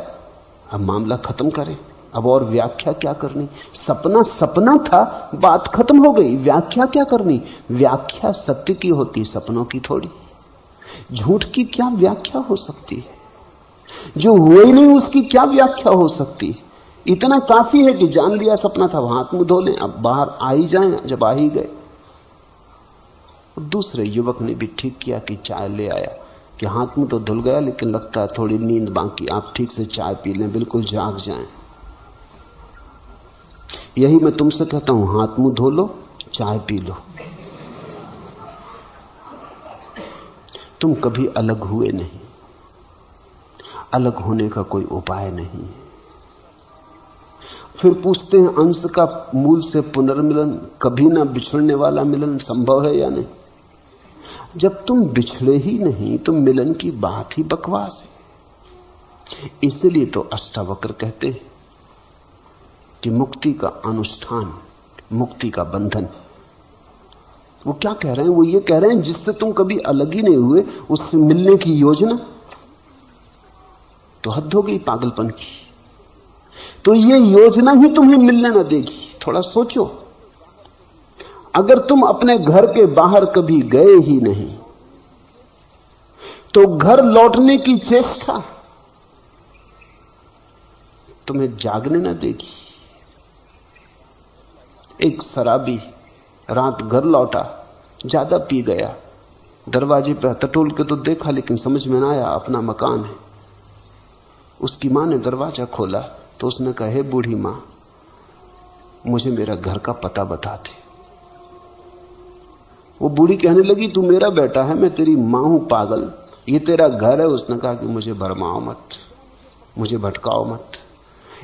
अब मामला खत्म करें, अब और व्याख्या क्या करनी? सपना सपना था, बात खत्म हो गई, व्याख्या क्या करनी? व्याख्या सत्य की होती, सपनों की थोड़ी। झूठ की क्या व्याख्या हो सकती है? जो हुआ ही नहीं उसकी क्या व्याख्या हो सकती है? इतना काफी है कि जान लिया सपना था, हाथ मुंह धो लें, अब बाहर आ ही जाएं। जब आ ही गए, दूसरे युवक ने भी ठीक किया कि चाय ले आया कि हाथ मुंह तो धुल गया लेकिन लगता है थोड़ी नींद बाकी, आप ठीक से चाय पी लें, बिल्कुल जाग जाएं। यही मैं तुमसे कहता हूं, हाथ मुंह धो लो, चाय पी लो। तुम कभी अलग हुए नहीं, अलग होने का कोई उपाय नहीं। फिर पूछते हैं अंश का मूल से पुनर्मिलन, कभी ना बिछड़ने वाला मिलन संभव है या नहीं? जब तुम बिछड़े ही नहीं तो मिलन की बात ही बकवास है। इसलिए तो अष्टावक्र कहते हैं कि मुक्ति का अनुष्ठान, मुक्ति का बंधन। वो क्या कह रहे हैं? वो ये कह रहे हैं जिससे तुम कभी अलग ही नहीं हुए उससे मिलने की योजना, तो हद हो गई पागलपन की। तो ये योजना ही तुम्हें मिलने ना देगी। थोड़ा सोचो, अगर तुम अपने घर के बाहर कभी गए ही नहीं तो घर लौटने की चेष्टा तुम्हें जागने ना देगी। एक शराबी रात घर लौटा, ज्यादा पी गया, दरवाजे पर टटोल के तो देखा लेकिन समझ में ना आया अपना मकान है। उसकी मां ने दरवाजा खोला तो उसने कहा, हे बूढ़ी मां, मुझे मेरा घर का पता बता दे। वो बूढ़ी कहने लगी, तू मेरा बेटा है, मैं तेरी मां हूं पागल, ये तेरा घर है। उसने कहा कि मुझे भरमाओ मत, मुझे भटकाओ मत।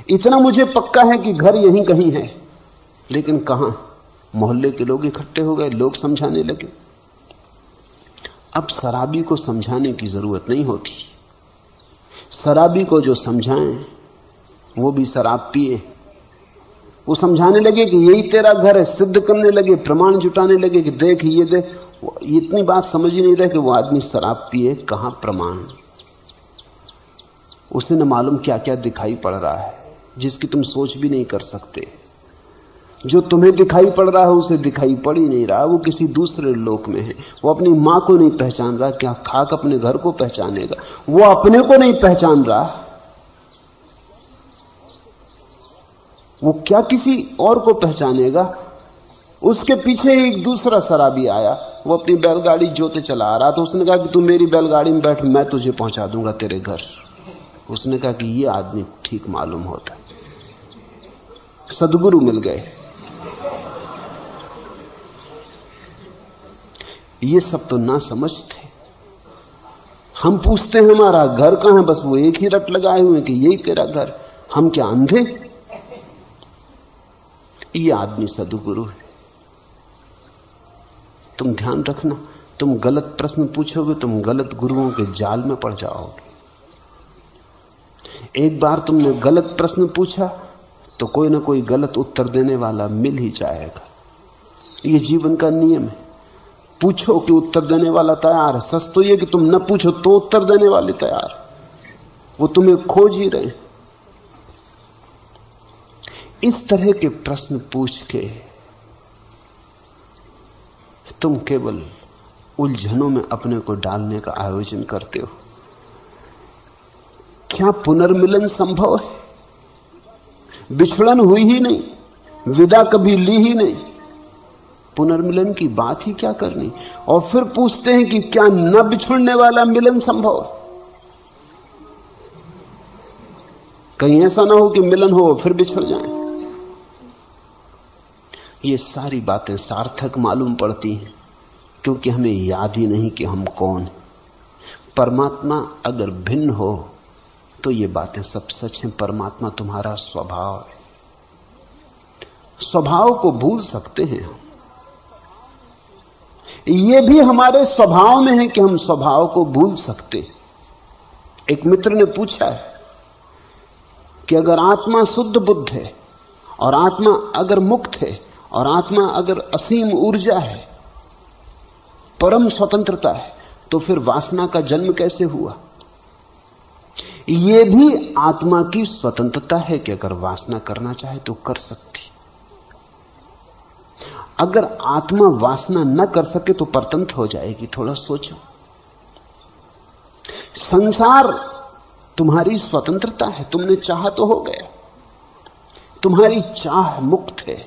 इतना मुझे पक्का है कि घर यहीं कहीं है, लेकिन कहां? मोहल्ले के लोग इकट्ठे हो गए, लोग समझाने लगे। अब शराबी को समझाने की जरूरत नहीं होती। शराबी को जो समझाएं वो भी शराब पिए। वो समझाने लगे कि यही तेरा घर है, सिद्ध करने लगे, प्रमाण जुटाने लगे कि देख ये देख। इतनी बात समझ ही नहीं रहे कि वो आदमी शराब पिए, कहां प्रमाण। उसे न मालूम क्या क्या दिखाई पड़ रहा है जिसकी तुम सोच भी नहीं कर सकते। जो तुम्हें दिखाई पड़ रहा है उसे दिखाई पड़ ही नहीं रहा, वो किसी दूसरे लोक में है। वो अपनी मां को नहीं पहचान रहा, क्या खाक अपने घर को पहचानेगा? वो अपने को नहीं पहचान रहा, वो क्या किसी और को पहचानेगा? उसके पीछे एक दूसरा शराबी आया, वो अपनी बैलगाड़ी जोते चला आ रहा, तो उसने कहा कि तू मेरी बैलगाड़ी में बैठ, मैं तुझे पहुंचा दूंगा तेरे घर। उसने कहा कि ये आदमी ठीक मालूम होता है। सदगुरु मिल गए। ये सब तो ना समझ थे। हम पूछते हैं हमारा घर कहां है, बस वो एक ही रट लगाए हुए कि यही तेरा घर। हम क्या अंधे? ये आदमी सदगुरु है। तुम ध्यान रखना, तुम गलत प्रश्न पूछोगे, तुम गलत गुरुओं के जाल में पड़ जाओगे। एक बार तुमने गलत प्रश्न पूछा तो कोई ना कोई गलत उत्तर देने वाला मिल ही जाएगा। ये जीवन का नियम है। पूछो कि उत्तर देने वाला तैयार है। सच तो ये कि तुम न पूछो तो उत्तर देने वाले तैयार, वो तुम्हें खोज ही रहे। इस तरह के प्रश्न पूछ के तुम केवल उलझनों में अपने को डालने का आयोजन करते हो। क्या पुनर्मिलन संभव है? बिछड़न हुई ही नहीं, विदा कभी ली ही नहीं, पुनर्मिलन की बात ही क्या करनी। और फिर पूछते हैं कि क्या न बिछुड़ने वाला मिलन संभव है? कहीं ऐसा ना हो कि मिलन हो फिर बिछड़ जाए। ये सारी बातें सार्थक मालूम पड़ती हैं क्योंकि हमें याद ही नहीं कि हम कौन हैं। परमात्मा अगर भिन्न हो तो ये बातें सब सच हैं। परमात्मा तुम्हारा स्वभाव है। स्वभाव को भूल सकते हैं हम। ये भी हमारे स्वभाव में है कि हम स्वभाव को भूल सकते हैं। एक मित्र ने पूछा है कि अगर आत्मा शुद्ध बुद्ध है और आत्मा अगर मुक्त है और आत्मा अगर असीम ऊर्जा है, परम स्वतंत्रता है, तो फिर वासना का जन्म कैसे हुआ? यह भी आत्मा की स्वतंत्रता है कि अगर वासना करना चाहे तो कर सकती। अगर आत्मा वासना न कर सके तो परतंत्र हो जाएगी। थोड़ा सोचो। संसार तुम्हारी स्वतंत्रता है, तुमने चाहा तो हो गया। तुम्हारी चाह मुक्त है।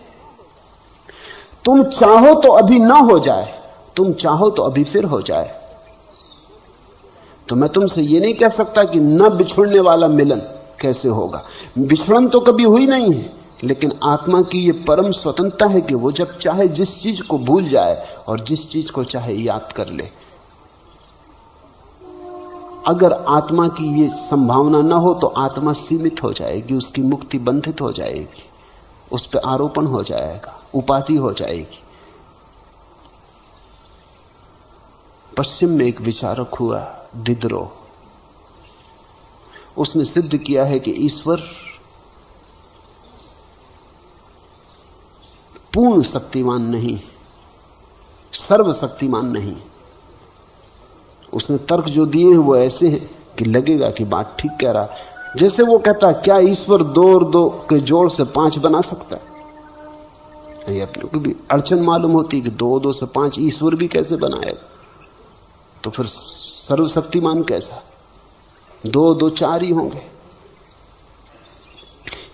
तुम चाहो तो अभी ना हो जाए, तुम चाहो तो अभी फिर हो जाए। तो मैं तुमसे ये नहीं कह सकता कि न बिछुड़ने वाला मिलन कैसे होगा। बिछड़न तो कभी हुई नहीं है, लेकिन आत्मा की ये परम स्वतंत्रता है कि वो जब चाहे जिस चीज को भूल जाए और जिस चीज को चाहे याद कर ले। अगर आत्मा की ये संभावना न हो तो आत्मा सीमित हो जाएगी, उसकी मुक्ति बंधित हो जाएगी, उस पर आरोपण हो जाएगा, उपाधि हो जाएगी। पश्चिम में एक विचारक हुआ दिदरो। उसने सिद्ध किया है कि ईश्वर पूर्ण शक्तिमान नहीं, सर्वशक्तिमान नहीं। उसने तर्क जो दिए हैं वो ऐसे हैं कि लगेगा कि बात ठीक कह रहा। जैसे वो कहता क्या ईश्वर 2 और 2 के जोड़ से 5 बना सकता है? ये अपने को भी अड़चन मालूम होती है कि 2 और 2 से 5 ईश्वर भी कैसे बनाएगा? तो फिर सर्वशक्तिमान कैसा? 2 और 2 4 ही होंगे।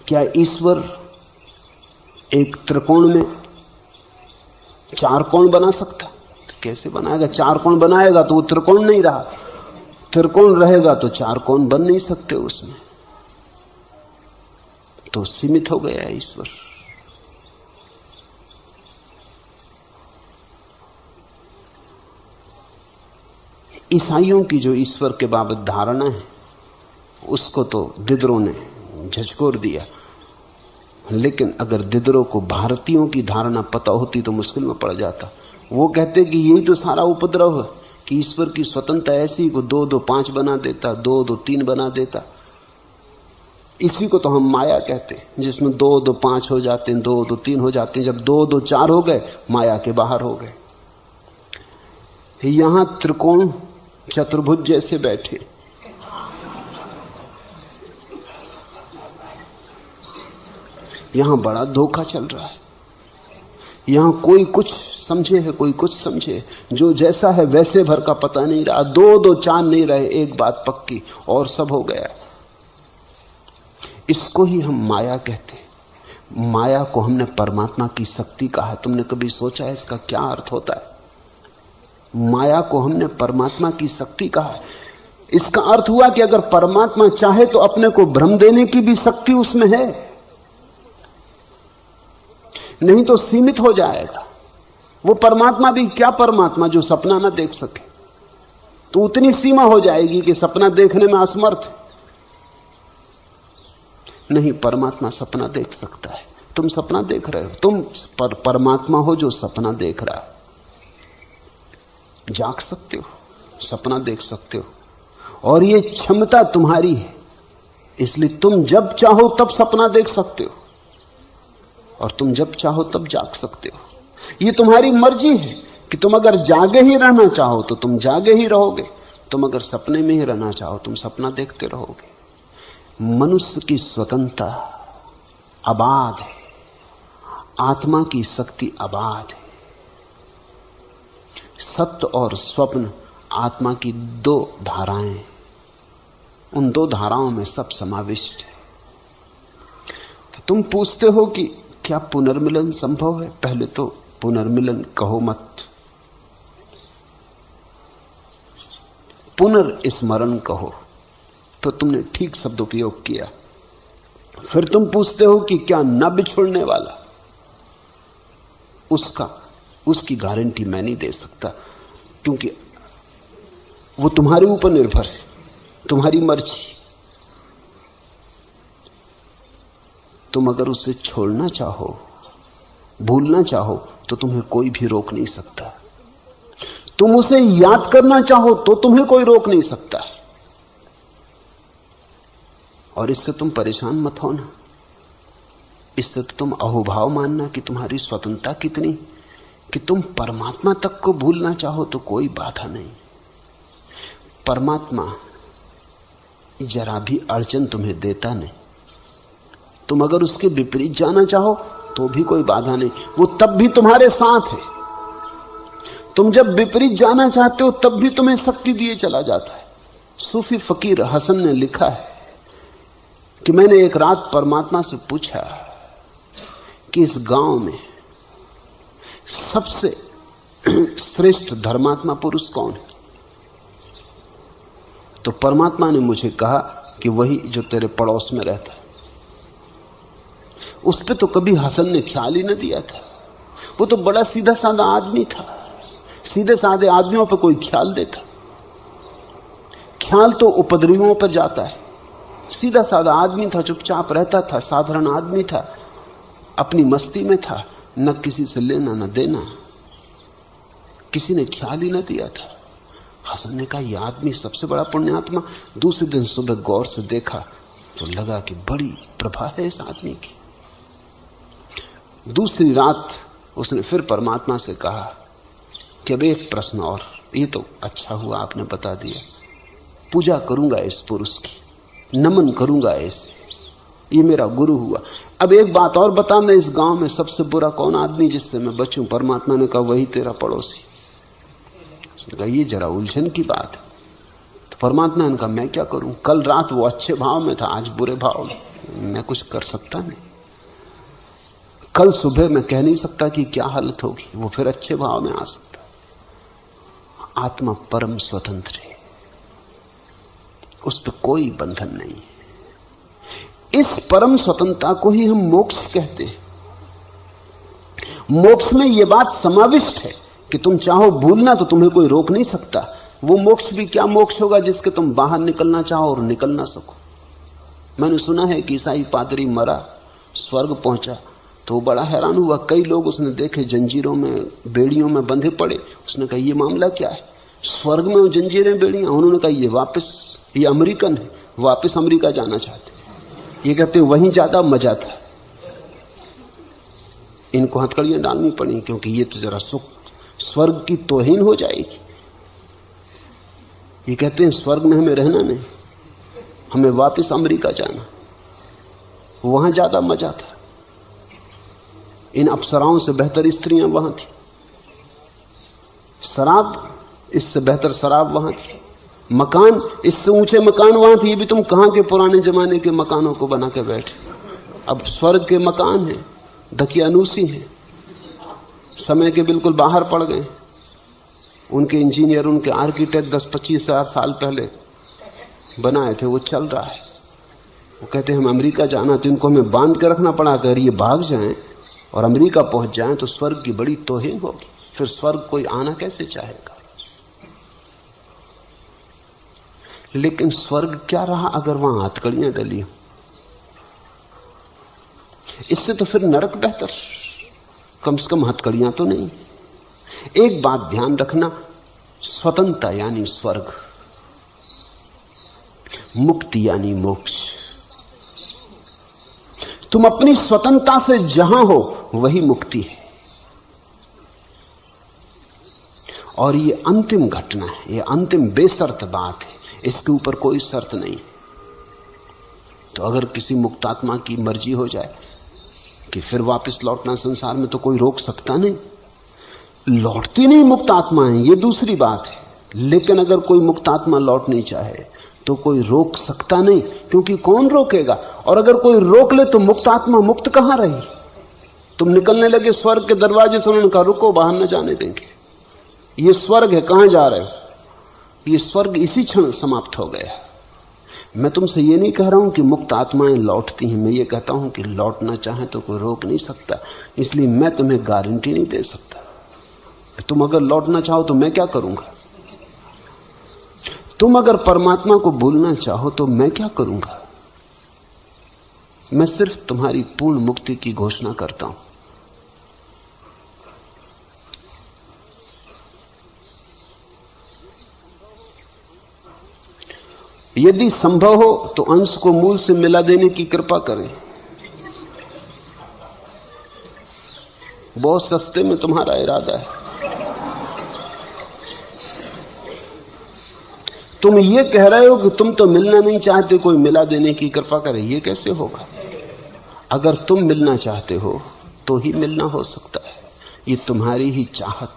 क्या ईश्वर एक त्रिकोण में 4 कोण बना सकता? कैसे बनाएगा? 4 कोण बनाएगा तो वो त्रिकोण नहीं रहा, त्रिकोण रहेगा तो 4 कोण बन नहीं सकते उसमें, तो सीमित हो गया ईश्वर। ईसाइयों की जो ईश्वर के बाबत धारणा है उसको तो दिदरो ने झचकोर दिया, लेकिन अगर दिदरो को भारतीयों की धारणा पता होती तो मुश्किल में पड़ जाता। वो कहते कि यही तो सारा उपद्रव है कि ईश्वर की स्वतंत्रता ऐसी को 2 2 5 बना देता, 2 2 3 बना देता। इसी को तो हम माया कहते हैं, जिसमें 2 2 5 हो जाते हैं, 2 2 3 हो जाते हैं। जब 2 2 4 हो गए माया के बाहर हो गए। यहां त्रिकोण चतुर्भुज जैसे बैठे, यहां बड़ा धोखा चल रहा है। यहां कोई कुछ समझे है, कोई कुछ समझे, जो जैसा है वैसे भर का पता नहीं रहा। 2 2 4 नहीं रहे, एक बात पक्की और सब हो गया। इसको ही हम माया कहते हैं। माया को हमने परमात्मा की शक्ति कहा है। तुमने कभी सोचा है इसका क्या अर्थ होता है? माया को हमने परमात्मा की शक्ति कहा है। इसका अर्थ हुआ कि अगर परमात्मा चाहे तो अपने को भ्रम देने की भी शक्ति उसमें है, नहीं तो सीमित हो जाएगा। वो परमात्मा भी क्या परमात्मा जो सपना ना देख सके, तो उतनी सीमा हो जाएगी कि सपना देखने में असमर्थ। नहीं, परमात्मा सपना देख सकता है। तुम सपना देख रहे हो, तुम परमात्मा हो जो सपना देख रहा है। जाग सकते हो, सपना देख सकते हो, और ये क्षमता तुम्हारी है। इसलिए तुम जब चाहो तब सपना देख सकते हो और तुम जब चाहो तब जाग सकते हो। ये तुम्हारी मर्जी है कि तुम अगर जागे ही रहना चाहो तो तुम जागे ही रहोगे, तुम अगर सपने में ही रहना चाहो तुम सपना देखते रहोगे। मनुष्य की स्वतंत्रता अबाध है, आत्मा की शक्ति अबाध है। सत्य और स्वप्न आत्मा की दो धाराएं, उन दो धाराओं में सब समाविष्ट है। तो तुम पूछते हो कि क्या पुनर्मिलन संभव है? पहले तो पुनर्मिलन कहो मत, पुनर्स्मरण कहो, तो तुमने ठीक शब्द उपयोग किया। फिर तुम पूछते हो कि क्या न बिछुड़ने वाला, उसकी गारंटी मैं नहीं दे सकता, क्योंकि वो तुम्हारे ऊपर निर्भर है, तुम्हारी मर्जी। तुम अगर उसे छोड़ना चाहो, भूलना चाहो, तो तुम्हें कोई भी रोक नहीं सकता। तुम उसे याद करना चाहो तो तुम्हें कोई रोक नहीं सकता। और इससे तुम परेशान मत होना, इससे तो तुम अहोभाव मानना कि तुम्हारी स्वतंत्रता कितनी, कि तुम परमात्मा तक को भूलना चाहो तो कोई बाधा नहीं। परमात्मा जरा भी अड़चन तुम्हें देता नहीं। तुम अगर उसके विपरीत जाना चाहो तो भी कोई बाधा नहीं, वो तब भी तुम्हारे साथ है। तुम जब विपरीत जाना चाहते हो तब भी तुम्हें शक्ति दिए चला जाता है। सूफी फकीर हसन ने लिखा है कि मैंने एक रात परमात्मा से पूछा कि इस गांव में सबसे श्रेष्ठ धर्मात्मा पुरुष कौन है? तो परमात्मा ने मुझे कहा कि वही जो तेरे पड़ोस में रहता है। उस पे तो कभी हसन ने ख्याल ही न दिया था। वो तो बड़ा सीधा साधा आदमी था, सीधे साधे आदमियों पर कोई ख्याल देता? ख्याल तो उपद्रवियों पर जाता है। सीधा साधा आदमी था, चुपचाप रहता था, साधारण आदमी था, अपनी मस्ती में था, न किसी से लेना न देना, किसी ने ख्याल ही न दिया था। हसन ने कहा यह आदमी सबसे बड़ा पुण्यात्मा। दूसरे दिन सुबह गौर से देखा तो लगा कि बड़ी प्रभा है इस आदमी की। दूसरी रात उसने फिर परमात्मा से कहा कि अब एक प्रश्न और, ये तो अच्छा हुआ आपने बता दिया, पूजा करूंगा इस पुरुष की, नमन करूंगा ऐसे, ये मेरा गुरु हुआ। अब एक बात और बता, मैं इस गांव में सबसे बुरा कौन आदमी जिससे मैं बचूं? परमात्मा ने कहा वही तेरा पड़ोसी। उसने कहा ये जरा उलझन की बात है। तो परमात्मा ने कहा मैं क्या करूं? कल रात वो अच्छे भाव में था, आज बुरे भाव में, मैं कुछ कर सकता नहीं। कल सुबह मैं कह नहीं सकता कि क्या हालत होगी, वो फिर अच्छे भाव में आ सकता। आत्मा परम स्वतंत्र है, उस पर कोई बंधन नहीं है। इस परम स्वतंत्रता को ही हम मोक्ष कहते हैं। मोक्ष में यह बात समाविष्ट है कि तुम चाहो भूलना तो तुम्हें कोई रोक नहीं सकता। वो मोक्ष भी क्या मोक्ष होगा जिसके तुम बाहर निकलना चाहो और निकल ना सको। मैंने सुना है कि ईसाई पादरी मरा, स्वर्ग पहुंचा, तो वो बड़ा हैरान हुआ। कई लोग उसने देखे जंजीरों में, बेड़ियों में बंधे पड़े। उसने कहा ये मामला क्या है? स्वर्ग में वो जंजीरें, बेड़ियां। उन्होंने कहा ये अमेरिकन है, वापस अमेरिका जाना चाहते। ये कहते हैं वहीं ज्यादा मजा था, इनको हथकड़ियां डालनी पड़ी क्योंकि ये तो जरा सुख स्वर्ग की तौहीन हो जाएगी। ये कहते हैं स्वर्ग में हमें रहना नहीं, हमें वापस अमेरिका जाना, वहां ज्यादा मजा था। इन अप्सराओं से बेहतर स्त्रियां वहां थी, शराब इससे बेहतर शराब वहां थी, मकान इससे ऊंचे मकान वहां थे। ये भी तुम कहां के पुराने जमाने के मकानों को बना के बैठे। अब स्वर्ग के मकान हैं, दकियानूसी हैं, समय के बिल्कुल बाहर पड़ गए। उनके इंजीनियर, उनके आर्किटेक्ट 10-25 हजार साल पहले बनाए थे, वो चल रहा है। वो कहते हैं हम अमेरिका जाना, तो इनको हमें बांध के रखना पड़ा। अगर ये भाग जाएं और अमेरिका पहुंच जाएं तो स्वर्ग की बड़ी तौहीन होगी, फिर स्वर्ग कोई आना कैसे चाहेगा। लेकिन स्वर्ग क्या रहा अगर वहां हथकड़ियां डली हो? इससे तो फिर नरक बेहतर, कम से कम हथकड़ियां तो नहीं। एक बात ध्यान रखना, स्वतंत्रता यानी स्वर्ग, मुक्ति यानी मोक्ष। तुम अपनी स्वतंत्रता से जहां हो वही मुक्ति है। और ये अंतिम घटना है, ये अंतिम बेशर्त बात है, इसके ऊपर कोई शर्त नहीं। तो अगर किसी मुक्तात्मा की मर्जी हो जाए कि फिर वापस लौटना संसार में, तो कोई रोक सकता नहीं। लौटती नहीं मुक्तात्माएं, ये दूसरी बात है, लेकिन अगर कोई मुक्तात्मा लौट नहीं चाहे तो कोई रोक सकता नहीं, क्योंकि कौन रोकेगा? और अगर कोई रोक ले तो मुक्तात्मा मुक्त कहां रही? तुम निकलने लगे स्वर्ग के दरवाजे से, उन्होंने कहा रुको, बाहर न जाने देंगे, ये स्वर्ग है, कहां जा रहे हो? ये स्वर्ग इसी क्षण समाप्त हो गया। मैं तुमसे ये नहीं कह रहा हूं कि मुक्त आत्माएं लौटती हैं, मैं ये कहता हूं कि लौटना चाहे तो कोई रोक नहीं सकता। इसलिए मैं तुम्हें गारंटी नहीं दे सकता। तुम अगर लौटना चाहो तो मैं क्या करूंगा? तुम अगर परमात्मा को भूलना चाहो तो मैं क्या करूंगा? मैं सिर्फ तुम्हारी पूर्ण मुक्ति की घोषणा करता हूं। यदि संभव हो तो अंश को मूल से मिला देने की कृपा करें। बहुत सस्ते में तुम्हारा इरादा है। तुम ये कह रहे हो कि तुम तो मिलना नहीं चाहते, कोई मिला देने की कृपा करे, ये कैसे होगा? अगर तुम मिलना चाहते हो तो ही मिलना हो सकता है। ये तुम्हारी ही चाहत,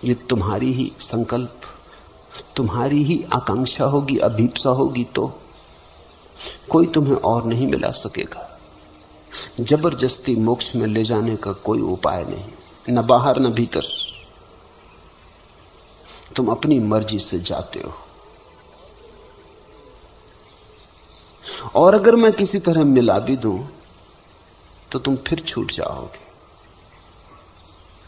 ये तुम्हारी ही संकल्प, तुम्हारी ही आकांक्षा होगी, अभीप्सा होगी, तो कोई तुम्हें और नहीं मिला सकेगा। जबरदस्ती मोक्ष में ले जाने का कोई उपाय नहीं, न बाहर न भीतर। तुम अपनी मर्जी से जाते हो। और अगर मैं किसी तरह मिला भी दूं तो तुम फिर छूट जाओगे,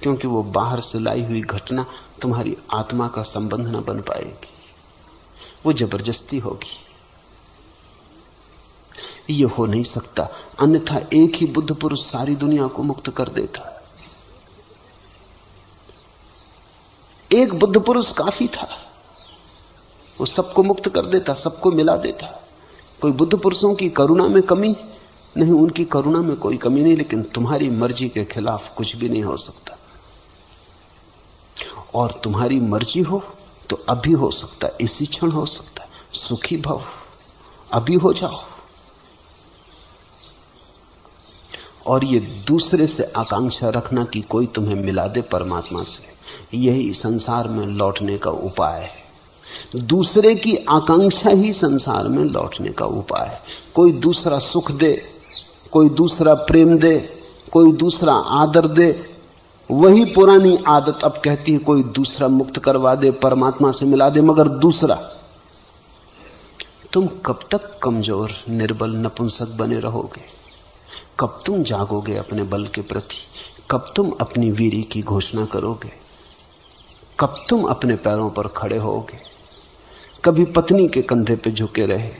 क्योंकि वो बाहर से लाई हुई घटना तुम्हारी आत्मा का संबंध न बन पाएगी, वो जबरदस्ती होगी। ये हो नहीं सकता, अन्यथा एक ही बुद्ध पुरुष सारी दुनिया को मुक्त कर देता। एक बुद्ध पुरुष काफी था, वो सबको मुक्त कर देता, सबको मिला देता। कोई बुद्ध पुरुषों की करुणा में कमी नहीं, उनकी करुणा में कोई कमी नहीं, लेकिन तुम्हारी मर्जी के खिलाफ कुछ भी नहीं हो सकता। और तुम्हारी मर्जी हो तो अभी हो सकता है, इसी क्षण हो सकता है। सुखी भव, अभी हो जाओ। और ये दूसरे से आकांक्षा रखना कि कोई तुम्हें मिला दे परमात्मा से, यही संसार में लौटने का उपाय है। दूसरे की आकांक्षा ही संसार में लौटने का उपाय है। कोई दूसरा सुख दे, कोई दूसरा प्रेम दे, कोई दूसरा आदर दे, वही पुरानी आदत अब कहती है कोई दूसरा मुक्त करवा दे, परमात्मा से मिला दे। मगर दूसरा, तुम कब तक कमजोर, निर्बल, नपुंसक बने रहोगे? कब तुम जागोगे अपने बल के प्रति? कब तुम अपनी वीरी की घोषणा करोगे? कब तुम अपने पैरों पर खड़े होगे? कभी पत्नी के कंधे पे झुके रहे,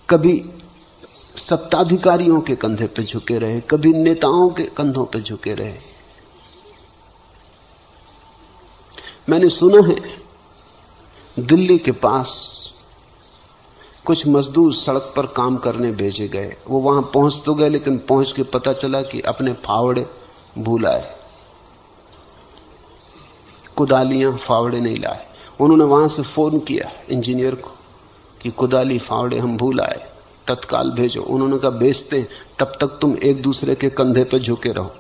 कभी सत्ताधिकारियों के कंधे पे झुके रहे, कभी नेताओं के कंधों पे झुके रहे। मैंने सुना है दिल्ली के पास कुछ मजदूर सड़क पर काम करने भेजे गए। वो वहां पहुंच तो गए, लेकिन पहुंच के पता चला कि अपने फावड़े भूल आए, कुदालियां फावड़े नहीं लाए। उन्होंने वहां से फोन किया इंजीनियर को कि कुदाली फावड़े हम भूल आए, तत्काल भेजो। उन्होंने कहा भेजते हैं, तब तक तुम एक दूसरे के कंधे पर झुके रहो।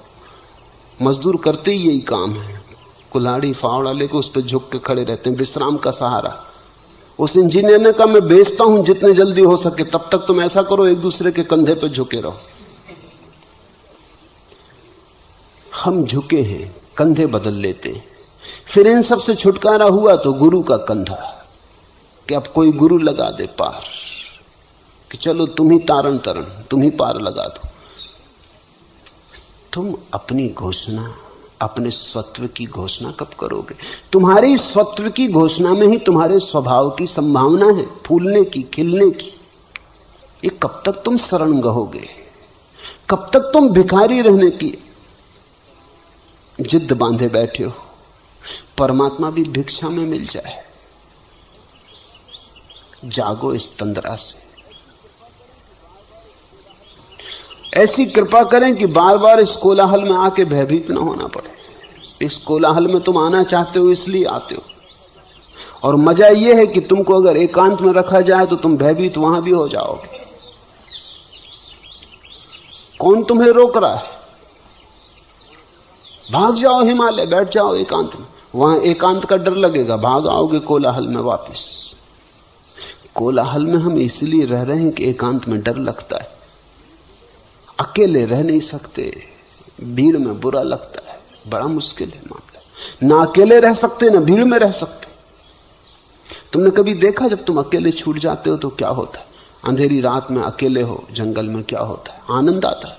मजदूर करते ही यही काम है, कुल्हाड़ी फावड़ा लेकर उस पर झुक के खड़े रहते हैं, विश्राम का सहारा। उस इंजीनियर ने कहा मैं भेजता हूं जितने जल्दी हो सके, तब तक तुम ऐसा करो एक दूसरे के कंधे पर झुके रहो। हम झुके हैं, कंधे बदल लेते हैं। फिर इन सब से छुटकारा हुआ तो गुरु का कंधा, कि अब कोई गुरु लगा दे पार, कि चलो तुम ही तारण तरण, तुम ही पार लगा दो। तुम अपनी घोषणा, अपने स्वत्व की घोषणा कब करोगे? तुम्हारी स्वत्व की घोषणा में ही तुम्हारे स्वभाव की संभावना है, फूलने की, खिलने की। ये कब तक तुम शरण गहोगे? कब तक तुम भिखारी रहने की जिद बांधे बैठे हो? परमात्मा भी भिक्षा में मिल जाए। जागो इस तंद्रा से। ऐसी कृपा करें कि बार बार इस कोलाहल में आके भयभीत न होना पड़े। इस कोलाहल में तुम आना चाहते हो इसलिए आते हो, और मजा यह है कि तुमको अगर एकांत में रखा जाए तो तुम भयभीत वहां भी हो जाओगे। कौन तुम्हें रोक रहा है? भाग जाओ हिमालय, बैठ जाओ एकांत में, वहां एकांत का डर लगेगा, भाग आओगे कोलाहल में वापस। कोलाहल में हम इसलिए रह रहे हैं कि एकांत में डर लगता है। अकेले रह नहीं सकते, भीड़ में बुरा लगता है, बड़ा मुश्किल है मामला। ना अकेले रह सकते ना भीड़ में रह सकते। तुमने कभी देखा जब तुम अकेले छूट जाते हो तो क्या होता है? अंधेरी रात में अकेले हो जंगल में, क्या होता है? आनंद आता है।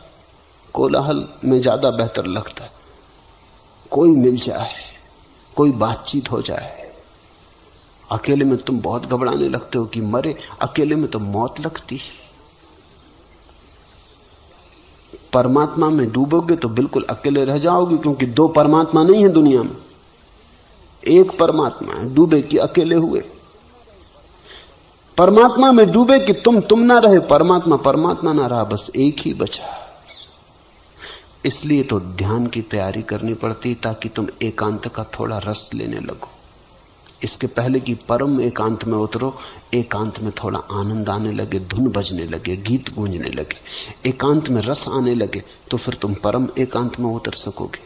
कोलाहल में ज्यादा बेहतर लगता है। कोई मिल जाए, कोई बातचीत हो जाए। अकेले में तुम बहुत घबराने लगते हो कि मरे, अकेले में तो मौत लगती है। परमात्मा में डूबोगे तो बिल्कुल अकेले रह जाओगे, क्योंकि दो परमात्मा नहीं है दुनिया में, एक परमात्मा है। डूबे कि अकेले हुए। परमात्मा में डूबे कि तुम ना रहे, परमात्मा परमात्मा ना रहा, बस एक ही बचा। इसलिए तो ध्यान की तैयारी करनी पड़ती ताकि तुम एकांत का थोड़ा रस लेने लगो। इसके पहले कि परम एकांत में उतरो, एकांत में थोड़ा आनंद आने लगे, धुन बजने लगे, गीत गूंजने लगे, एकांत में रस आने लगे, तो फिर तुम परम एकांत में उतर सकोगे।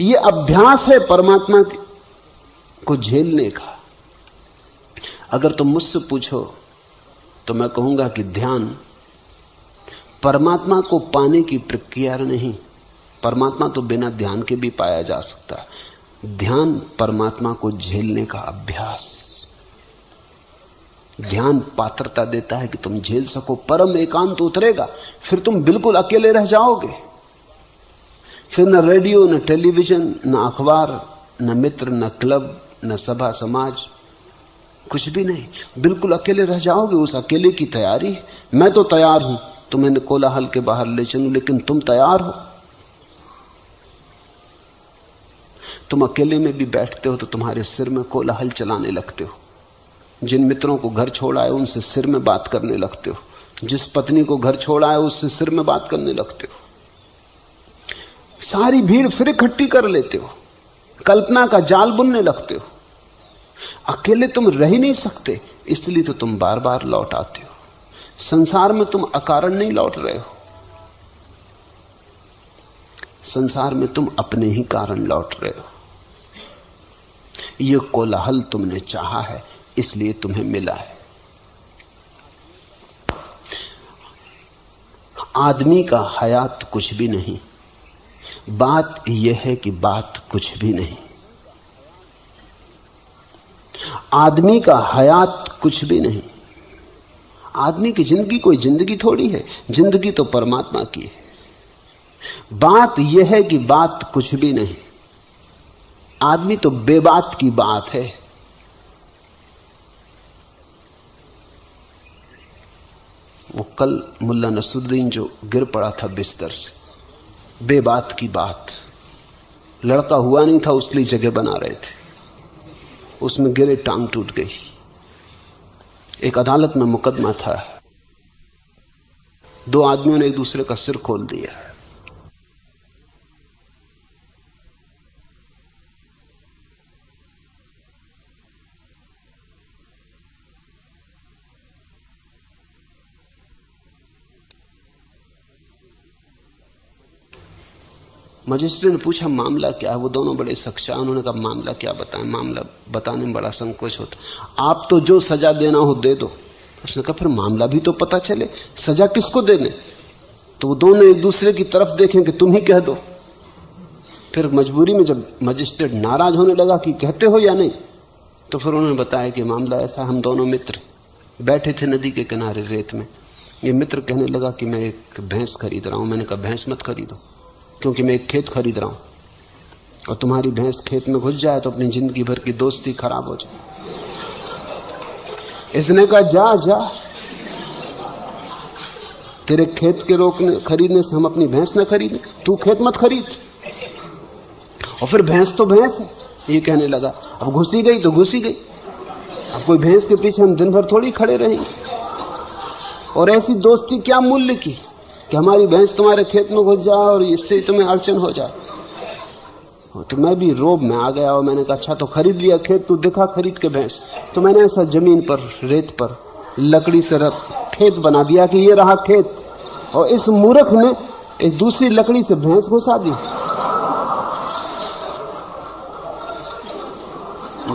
यह अभ्यास है परमात्मा को झेलने का। अगर तुम मुझसे पूछो तो मैं कहूंगा कि ध्यान परमात्मा को पाने की प्रक्रिया नहीं। परमात्मा तो बिना ध्यान के भी पाया जा सकता है। ध्यान परमात्मा को झेलने का अभ्यास। ध्यान पात्रता देता है कि तुम झेल सको। परम एकांत उतरेगा, फिर तुम बिल्कुल अकेले रह जाओगे। फिर न रेडियो, न टेलीविजन, न अखबार, न मित्र, न क्लब, न सभा समाज, कुछ भी नहीं। बिल्कुल अकेले रह जाओगे। उस अकेले की तैयारी। मैं तो तैयार हूं तुम्हें कोलाहल के बाहर ले चलूं, लेकिन तुम तैयार हो? तुम अकेले में भी बैठते हो तो तुम्हारे सिर में कोलाहल चलाने लगते हो। जिन मित्रों को घर छोड़ा है उनसे सिर में बात करने लगते हो। जिस पत्नी को घर छोड़ा है उससे सिर में बात करने लगते हो। सारी भीड़ फिर इकट्ठी कर लेते हो, कल्पना का जाल बुनने लगते हो। अकेले तुम रह ही नहीं सकते, इसलिए तो तुम बार बार लौट आते हो। संसार में तुम अकारण नहीं लौट रहे हो, संसार में तुम अपने ही कारण लौट रहे हो। यह कोलाहल तुमने चाहा है, इसलिए तुम्हें मिला है। आदमी का हयात कुछ भी नहीं। बात यह है कि बात कुछ भी नहीं। आदमी का हयात कुछ भी नहीं। आदमी की जिंदगी कोई जिंदगी थोड़ी है, जिंदगी तो परमात्मा की है। बात यह है कि बात कुछ भी नहीं। आदमी तो बेबात की बात है। वो कल मुल्ला नसरुद्दीन जो गिर पड़ा था बिस्तर से, बेबात की बात। लड़का हुआ नहीं था, उसके लिए जगह बना रहे थे, उसमें गिरे, टांग टूट गई। एक अदालत में मुकदमा था, दो आदमियों ने एक दूसरे का सिर खोल दिया। मजिस्ट्रेट ने पूछा मामला क्या है। वो दोनों बड़े सच्चा। उन्होंने कहा मामला क्या बताएं, मामला बताने में बड़ा संकोच होता। आप तो जो सजा देना हो दे दो। उसने कहा फिर मामला भी तो पता चले, सजा किसको देने। तो वो दोनों एक दूसरे की तरफ देखें कि तुम ही कह दो। फिर मजबूरी में जब मजिस्ट्रेट नाराज होने लगा कि कहते हो या नहीं, तो फिर उन्होंने बताया कि मामला ऐसा, हम दोनों मित्र बैठे थे नदी के किनारे रेत में। ये मित्र कहने लगा कि मैं एक भैंस खरीद रहा हूं। मैंने कहा भैंस मत खरीदो, क्योंकि मैं एक खेत खरीद रहा हूं, और तुम्हारी भैंस खेत में घुस जाए तो अपनी जिंदगी भर की दोस्ती खराब हो जाए। इसने कहा जा जा, तेरे खेत के रोकने खरीदने से हम अपनी भैंस न खरीदें, तू खेत मत खरीद। और फिर भैंस तो भैंस है, ये कहने लगा। अब घुसी गई तो घुसी गई, अब कोई भैंस के पीछे हम दिन भर थोड़ी खड़े रहेंगे। और ऐसी दोस्ती क्या मूल्य की। कि हमारी भैंस तुम्हारे खेत में घुस जाए और इससे तुम्हें अड़चन हो जाए। तो मैं भी रोब में आ गया और मैंने कहा अच्छा तो खरीद लिया खेत, तू दिखा खरीद के भैंस। तो मैंने ऐसा जमीन पर रेत पर लकड़ी से खेत बना दिया कि ये रहा खेत, और इस मूर्ख ने एक दूसरी लकड़ी से भैंस घुसा दी।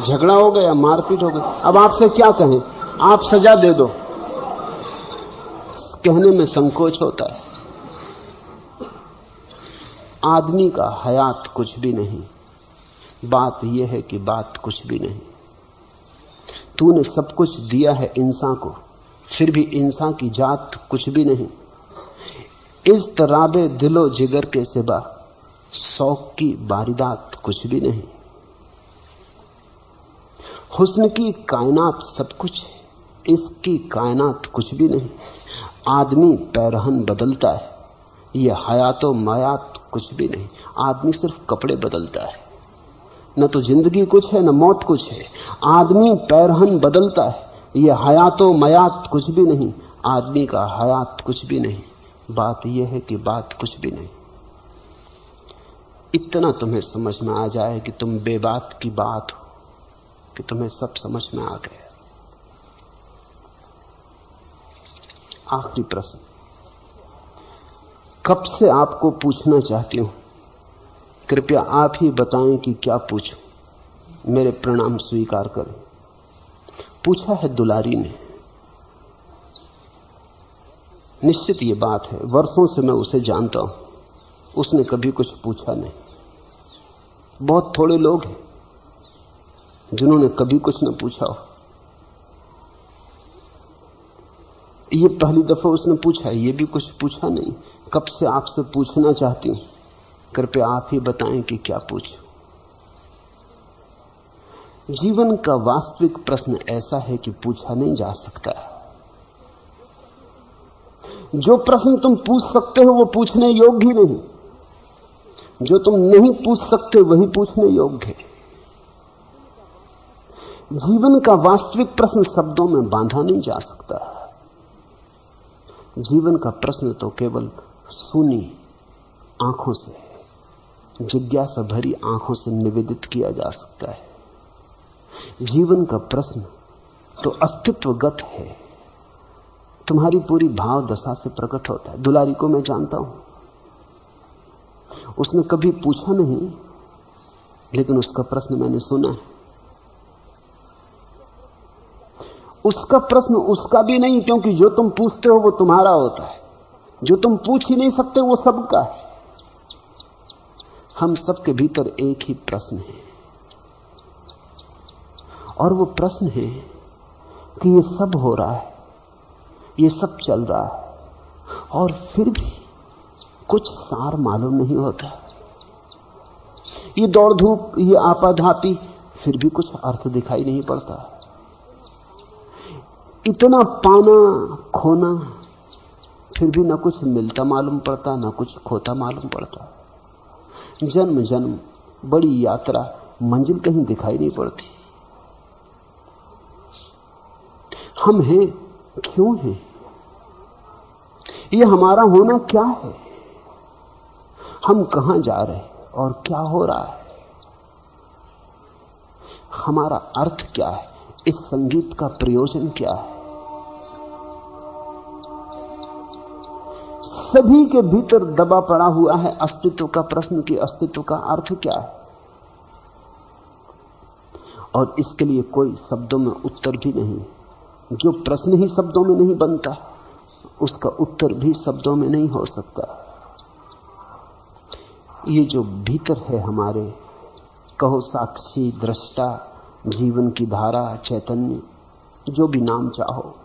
झगड़ा हो गया, मारपीट हो गई। अब आपसे क्या कहें, आप सजा दे दो, कहने में संकोच होता है। आदमी का हयात कुछ भी नहीं, बात यह है कि बात कुछ भी नहीं। तूने सब कुछ दिया है इंसान को, फिर भी इंसान की जात कुछ भी नहीं। इस तराबे दिलो जिगर के सिवा शौक की बारिदात कुछ भी नहीं। हुस्न की कायनात सब कुछ है, इसकी कायनात कुछ भी नहीं। आदमी पैरहन बदलता है, यह हयातो मयात कुछ भी नहीं। आदमी सिर्फ कपड़े बदलता है, न तो जिंदगी कुछ है न मौत कुछ है। आदमी पैरहन बदलता है, यह हयातो मयात कुछ भी नहीं। आदमी का हयात कुछ भी नहीं, बात यह है कि बात कुछ भी नहीं। इतना तुम्हें समझ में आ जाए कि तुम बेबात की बात हो, कि तुम्हें सब समझ में आ गया। आखिरी प्रश्न, कब से आपको पूछना चाहती हूं, कृपया आप ही बताएं कि क्या पूछूं। मेरे प्रणाम स्वीकार करें। पूछा है दुलारी ने। निश्चित ये बात है, वर्षों से मैं उसे जानता हूं, उसने कभी कुछ पूछा नहीं। बहुत थोड़े लोग हैं जिन्होंने कभी कुछ न पूछा हो। ये पहली दफा उसने पूछा, ये भी कुछ पूछा नहीं। कब से आपसे पूछना चाहती हूं, कृपया आप ही बताएं कि क्या पूछूं। जीवन का वास्तविक प्रश्न ऐसा है कि पूछा नहीं जा सकता। जो प्रश्न तुम पूछ सकते हो वो पूछने योग्य ही नहीं, जो तुम नहीं पूछ सकते वही पूछने योग्य है। जीवन का वास्तविक प्रश्न शब्दों में बांधा नहीं जा सकता। जीवन का प्रश्न तो केवल सुनी आंखों से, जिज्ञासा भरी आंखों से निवेदित किया जा सकता है। जीवन का प्रश्न तो अस्तित्वगत है, तुम्हारी पूरी भाव दशा से प्रकट होता है। दुलारी को मैं जानता हूं, उसने कभी पूछा नहीं, लेकिन उसका प्रश्न मैंने सुना है। उसका प्रश्न उसका भी नहीं, क्योंकि जो तुम पूछते हो वो तुम्हारा होता है। जो तुम पूछ ही नहीं सकते वो सबका है। हम सबके भीतर एक ही प्रश्न है, और वो प्रश्न है कि ये सब हो रहा है, ये सब चल रहा है, और फिर भी कुछ सार मालूम नहीं होता। ये दौड़ धूप, ये आपाधापी, फिर भी कुछ अर्थ दिखाई नहीं पड़ता। इतना पाना खोना, फिर भी न कुछ मिलता मालूम पड़ता, न कुछ खोता मालूम पड़ता। जन्म जन्म बड़ी यात्रा, मंजिल कहीं दिखाई नहीं पड़ती। हम हैं, क्यों हैं? ये हमारा होना क्या है? हम कहां जा रहे हैं और क्या हो रहा है? हमारा अर्थ क्या है? इस संगीत का प्रयोजन क्या है? सभी के भीतर दबा पड़ा हुआ है अस्तित्व का प्रश्न कि अस्तित्व का अर्थ क्या है। और इसके लिए कोई शब्दों में उत्तर भी नहीं। जो प्रश्न ही शब्दों में नहीं बनता, उसका उत्तर भी शब्दों में नहीं हो सकता। ये जो भीतर है हमारे, कहो साक्षी, दृष्टा, जीवन की धारा, चैतन्य, जो भी नाम चाहो,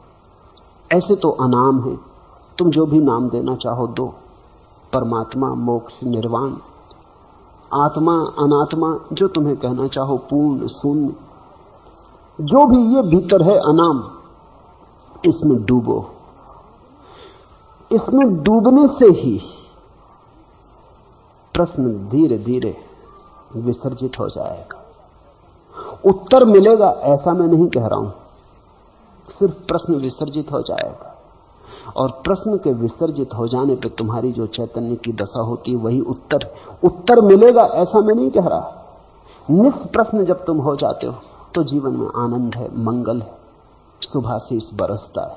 ऐसे तो अनाम है, तुम जो भी नाम देना चाहो दो। परमात्मा, मोक्ष, निर्वाण, आत्मा, अनात्मा, जो तुम्हें कहना चाहो, पूर्ण, शून्य, जो भी ये भीतर है अनाम, इसमें डूबो। इसमें डूबने से ही प्रश्न धीरे धीरे विसर्जित हो जाएगा। उत्तर मिलेगा ऐसा मैं नहीं कह रहा हूं, सिर्फ प्रश्न विसर्जित हो जाएगा। और प्रश्न के विसर्जित हो जाने पर तुम्हारी जो चैतन्य की दशा होती है वही उत्तर मिलेगा, ऐसा मैं नहीं कह रहा। निष्प्रश्न जब तुम हो जाते हो तो जीवन में आनंद है, मंगल है, सुभाशीष बरसता है,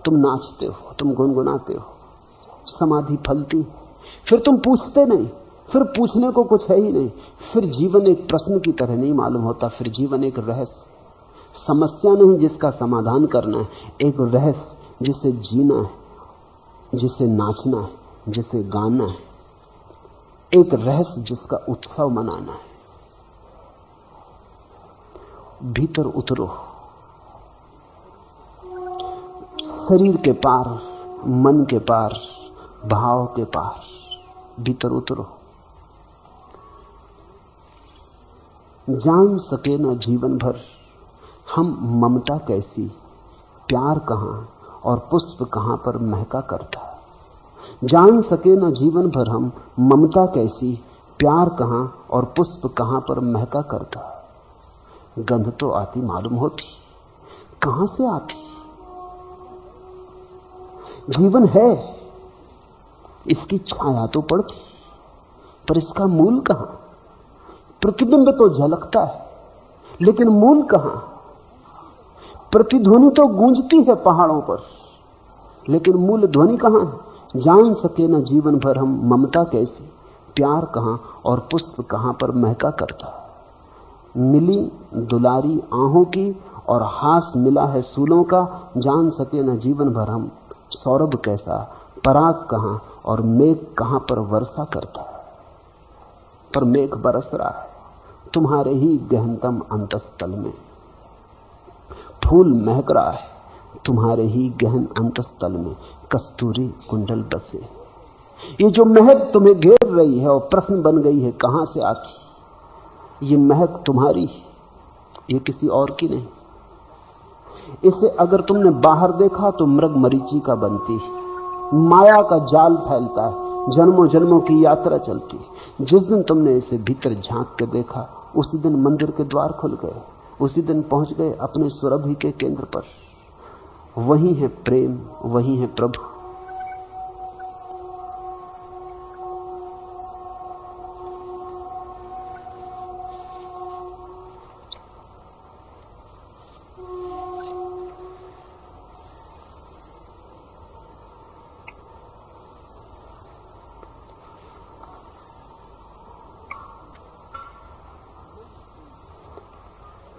तुम नाचते हो, तुम गुनगुनाते हो, समाधि फलती। फिर तुम पूछते नहीं, फिर पूछने को कुछ है ही नहीं, फिर जीवन एक प्रश्न की तरह नहीं मालूम होता, फिर जीवन एक रहस्य, समस्या नहीं जिसका समाधान करना है, एक रहस्य जिसे जीना है, जिसे नाचना है, जिसे गाना है, एक रहस्य जिसका उत्सव मनाना है। भीतर उतरो, शरीर के पार, मन के पार, भाव के पार, भीतर उतरो। जान सके ना जीवन भर हम ममता कैसी, प्यार कहां और पुष्प कहां पर महका करता। जान सके ना जीवन भर हम ममता कैसी, प्यार कहां और पुष्प कहां पर महका करता। गंध तो आती मालूम होती, कहां से आती? जीवन है, इसकी छाया तो पड़ती, पर इसका मूल कहां? प्रतिबिंब तो झलकता है, लेकिन मूल कहां? प्रतिध्वनि तो गूंजती है पहाड़ों पर, लेकिन मूल ध्वनि कहां है? जान सके न जीवन भर हम ममता कैसी, प्यार कहां और पुष्प कहां पर महका करता। मिली दुलारी आहों की और हास मिला है सूलों का, जान सके न जीवन भर हम सौरभ कैसा, पराग कहां और मेघ कहां पर वर्षा करता। पर मेघ बरस रहा है तुम्हारे ही गहनतम अंतस्तल में, फूल महक रहा है तुम्हारे ही गहन अंतस्तल में, कस्तूरी कुंडल बसे। ये जो महक तुम्हें घेर रही है और प्रश्न बन गई है कहां से आती, ये महक तुम्हारी, ये किसी और की नहीं। इसे अगर तुमने बाहर देखा तो मृग मरीची का बनती, माया का जाल फैलता है, जन्मों जन्मों की यात्रा चलती। जिस दिन तुमने इसे भीतर झांक के देखा उसी दिन मंदिर के द्वार खुल गए, उसी दिन पहुंच गए अपने सुरभि के केंद्र पर। वही है प्रेम, वही है प्रभु।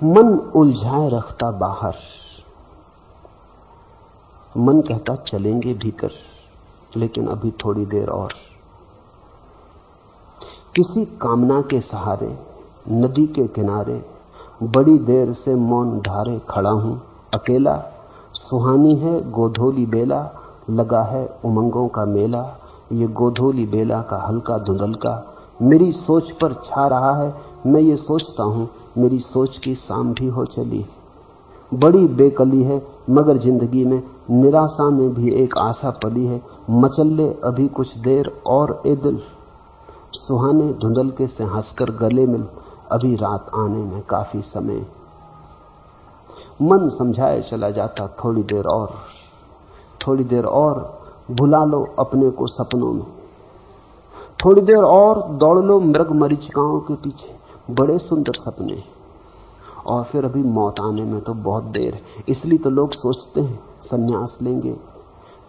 मन उलझाए रखता बाहर, मन कहता चलेंगे भीतर, लेकिन अभी थोड़ी देर और। किसी कामना के सहारे नदी के किनारे बड़ी देर से मौन धारे खड़ा हूं अकेला। सुहानी है गोधोली बेला, लगा है उमंगों का मेला। ये गोधोली बेला का हल्का धुंधलका मेरी सोच पर छा रहा है। मैं ये सोचता हूं मेरी सोच की शाम भी हो चली। बड़ी बेकली है मगर जिंदगी में निराशा में भी एक आशा पली है। मचल अभी कुछ देर और ए दिल, सुहाने धुंधलके से हंसकर गले मिल, अभी रात आने में काफी समय। मन समझाए चला जाता थोड़ी देर और, थोड़ी देर और भुला लो अपने को सपनों में, थोड़ी देर और दौड़ लो मृग मरीचिकाओं के पीछे, बड़े सुंदर सपने। और फिर अभी मौत आने में तो बहुत देर है। इसलिए तो लोग सोचते हैं संन्यास लेंगे,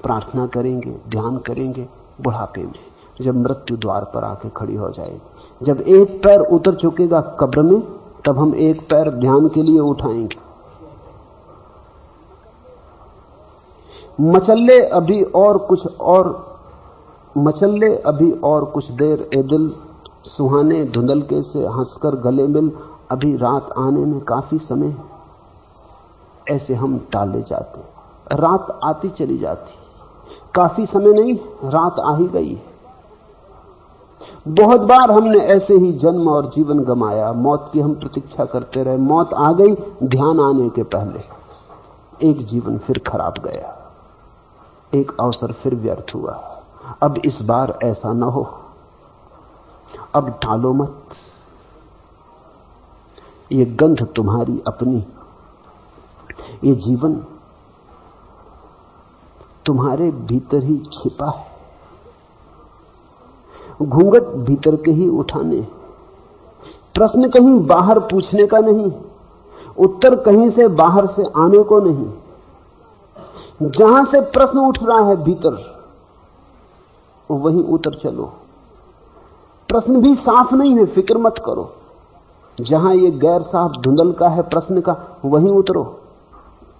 प्रार्थना करेंगे, ध्यान करेंगे बुढ़ापे में, जब मृत्यु द्वार पर आके खड़ी हो जाएगी। जब एक पैर उतर चुकेगा कब्र में, तब हम एक पैर ध्यान के लिए उठाएंगे। मचल्ले अभी और कुछ और, मचल्ले अभी और कुछ देर ए दिल, सुहाने धुंधलके से हंसकर गले मिल, अभी रात आने में काफी समय। ऐसे हम टाले जाते, रात आती चली जाती, काफी समय नहीं, रात आ ही गई। बहुत बार हमने ऐसे ही जन्म और जीवन गमाया, मौत की हम प्रतीक्षा करते रहे, मौत आ गई ध्यान आने के पहले, एक जीवन फिर खराब गया, एक अवसर फिर व्यर्थ हुआ। अब इस बार ऐसा न हो, अब टालो मत। ये गंध तुम्हारी अपनी, ये जीवन तुम्हारे भीतर ही छिपा है। घूंघट भीतर के ही उठाने, प्रश्न कहीं बाहर पूछने का नहीं, उत्तर कहीं से बाहर से आने को नहीं। जहां से प्रश्न उठ रहा है भीतर, वहीं उतर चलो। प्रश्न भी साफ नहीं है, फिक्र मत करो। जहां ये गैर साफ धुंधल का है प्रश्न का, वहीं उतरो।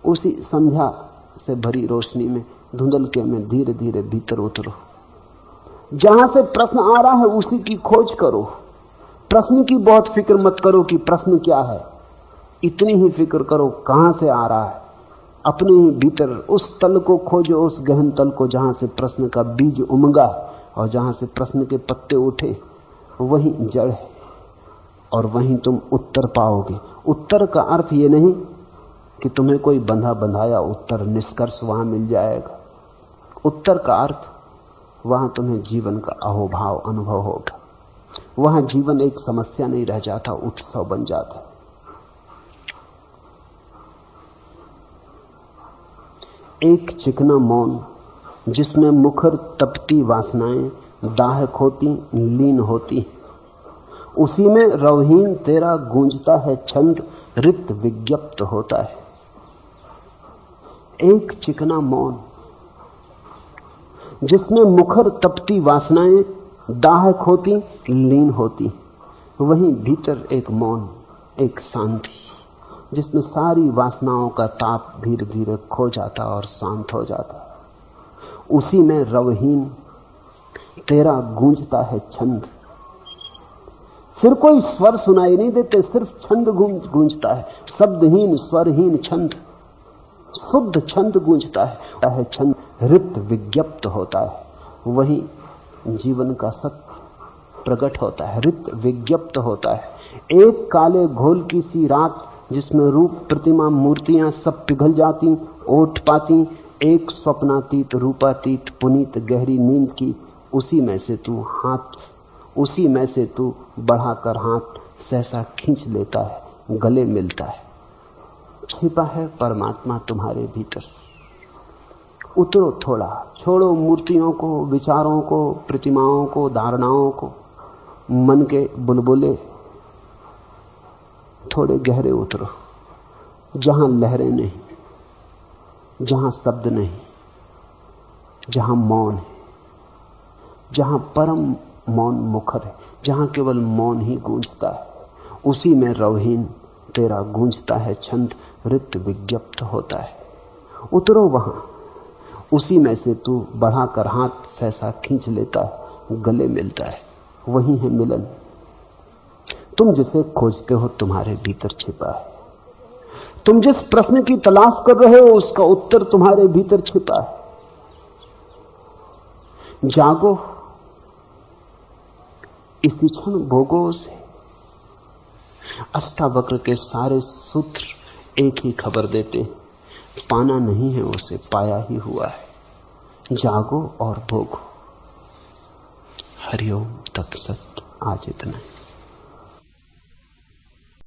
उसी संध्या से भरी रोशनी में, धुंधल के में धीरे धीरे भीतर उतरो। जहां से प्रश्न आ रहा है उसी की खोज करो। प्रश्न की बहुत फिक्र मत करो कि प्रश्न क्या है, इतनी ही फिक्र करो कहां से आ रहा है। अपने ही भीतर उस तल को खोजो, उस गहन तल को जहां से प्रश्न का बीज उमगा और जहां से प्रश्न के पत्ते उठे, वही जड़ है और वहीं तुम उत्तर पाओगे। उत्तर का अर्थ ये नहीं कि तुम्हें कोई बंधा बंधाया उत्तर निष्कर्ष वहां मिल जाएगा। उत्तर का अर्थ वहां तुम्हें जीवन का अहोभाव अनुभव होगा। वहां जीवन एक समस्या नहीं रह जाता, उत्सव बन जाता। एक चिकना मौन जिसमें मुखर तपती वासनाएं दाहक होती लीन होती, उसी में रवहीन तेरा गूंजता है छंद रित विज्ञप्त होता है। एक चिकना मौन जिसमें मुखर तपती वासनाएं दाहक होती लीन होती, वहीं भीतर एक मौन, एक शांति जिसमें सारी वासनाओं का ताप धीरे धीरे खो जाता और शांत हो जाता। उसी में रवहीन तेरा गूंजता है छंद। फिर कोई स्वर सुनाई नहीं देते, सिर्फ छंद गूंजता है, शब्दहीन स्वरहीन छंद, शुद्ध छंद गूंजता है। छंद रित विज्ञप्त होता है, वही जीवन का सत्य प्रकट होता है, रित विज्ञप्त होता है। एक काले घोल की सी रात जिसमें रूप प्रतिमा मूर्तियां सब पिघल जाती ओठ पाती, एक स्वप्नातीत रूपातीत पुनीत गहरी नींद की, उसी में से तू हाथ, उसी में से तू बढ़ाकर हाथ सहसा खींच लेता है, गले मिलता है। छिपा है परमात्मा तुम्हारे भीतर। उतरो थोड़ा, छोड़ो मूर्तियों को, विचारों को, प्रतिमाओं को, धारणाओं को, मन के बुलबुले। थोड़े गहरे उतरो, जहां लहरें नहीं, जहां शब्द नहीं, जहां मौन है, जहां परम मौन मुखर है, जहां केवल मौन ही गूंजता है, उसी में रवहीन तेरा गूंजता है छंद रित विज्ञप्त होता है। उतरो वहां, उसी में से तू बढ़ाकर हाथ सहसा खींच लेता है, गले मिलता है, वही है मिलन। तुम जिसे खोजते हो तुम्हारे भीतर छिपा है। तुम जिस प्रश्न की तलाश कर रहे हो उसका उत्तर तुम्हारे भीतर छिपा है। जागो, इसी क्षण भोगो उसे। अष्टावक्र के सारे सूत्र एक ही खबर देते, पाना नहीं है उसे, पाया ही हुआ है। जागो और भोगो। हरिओम तत्सत। आज इतना ही।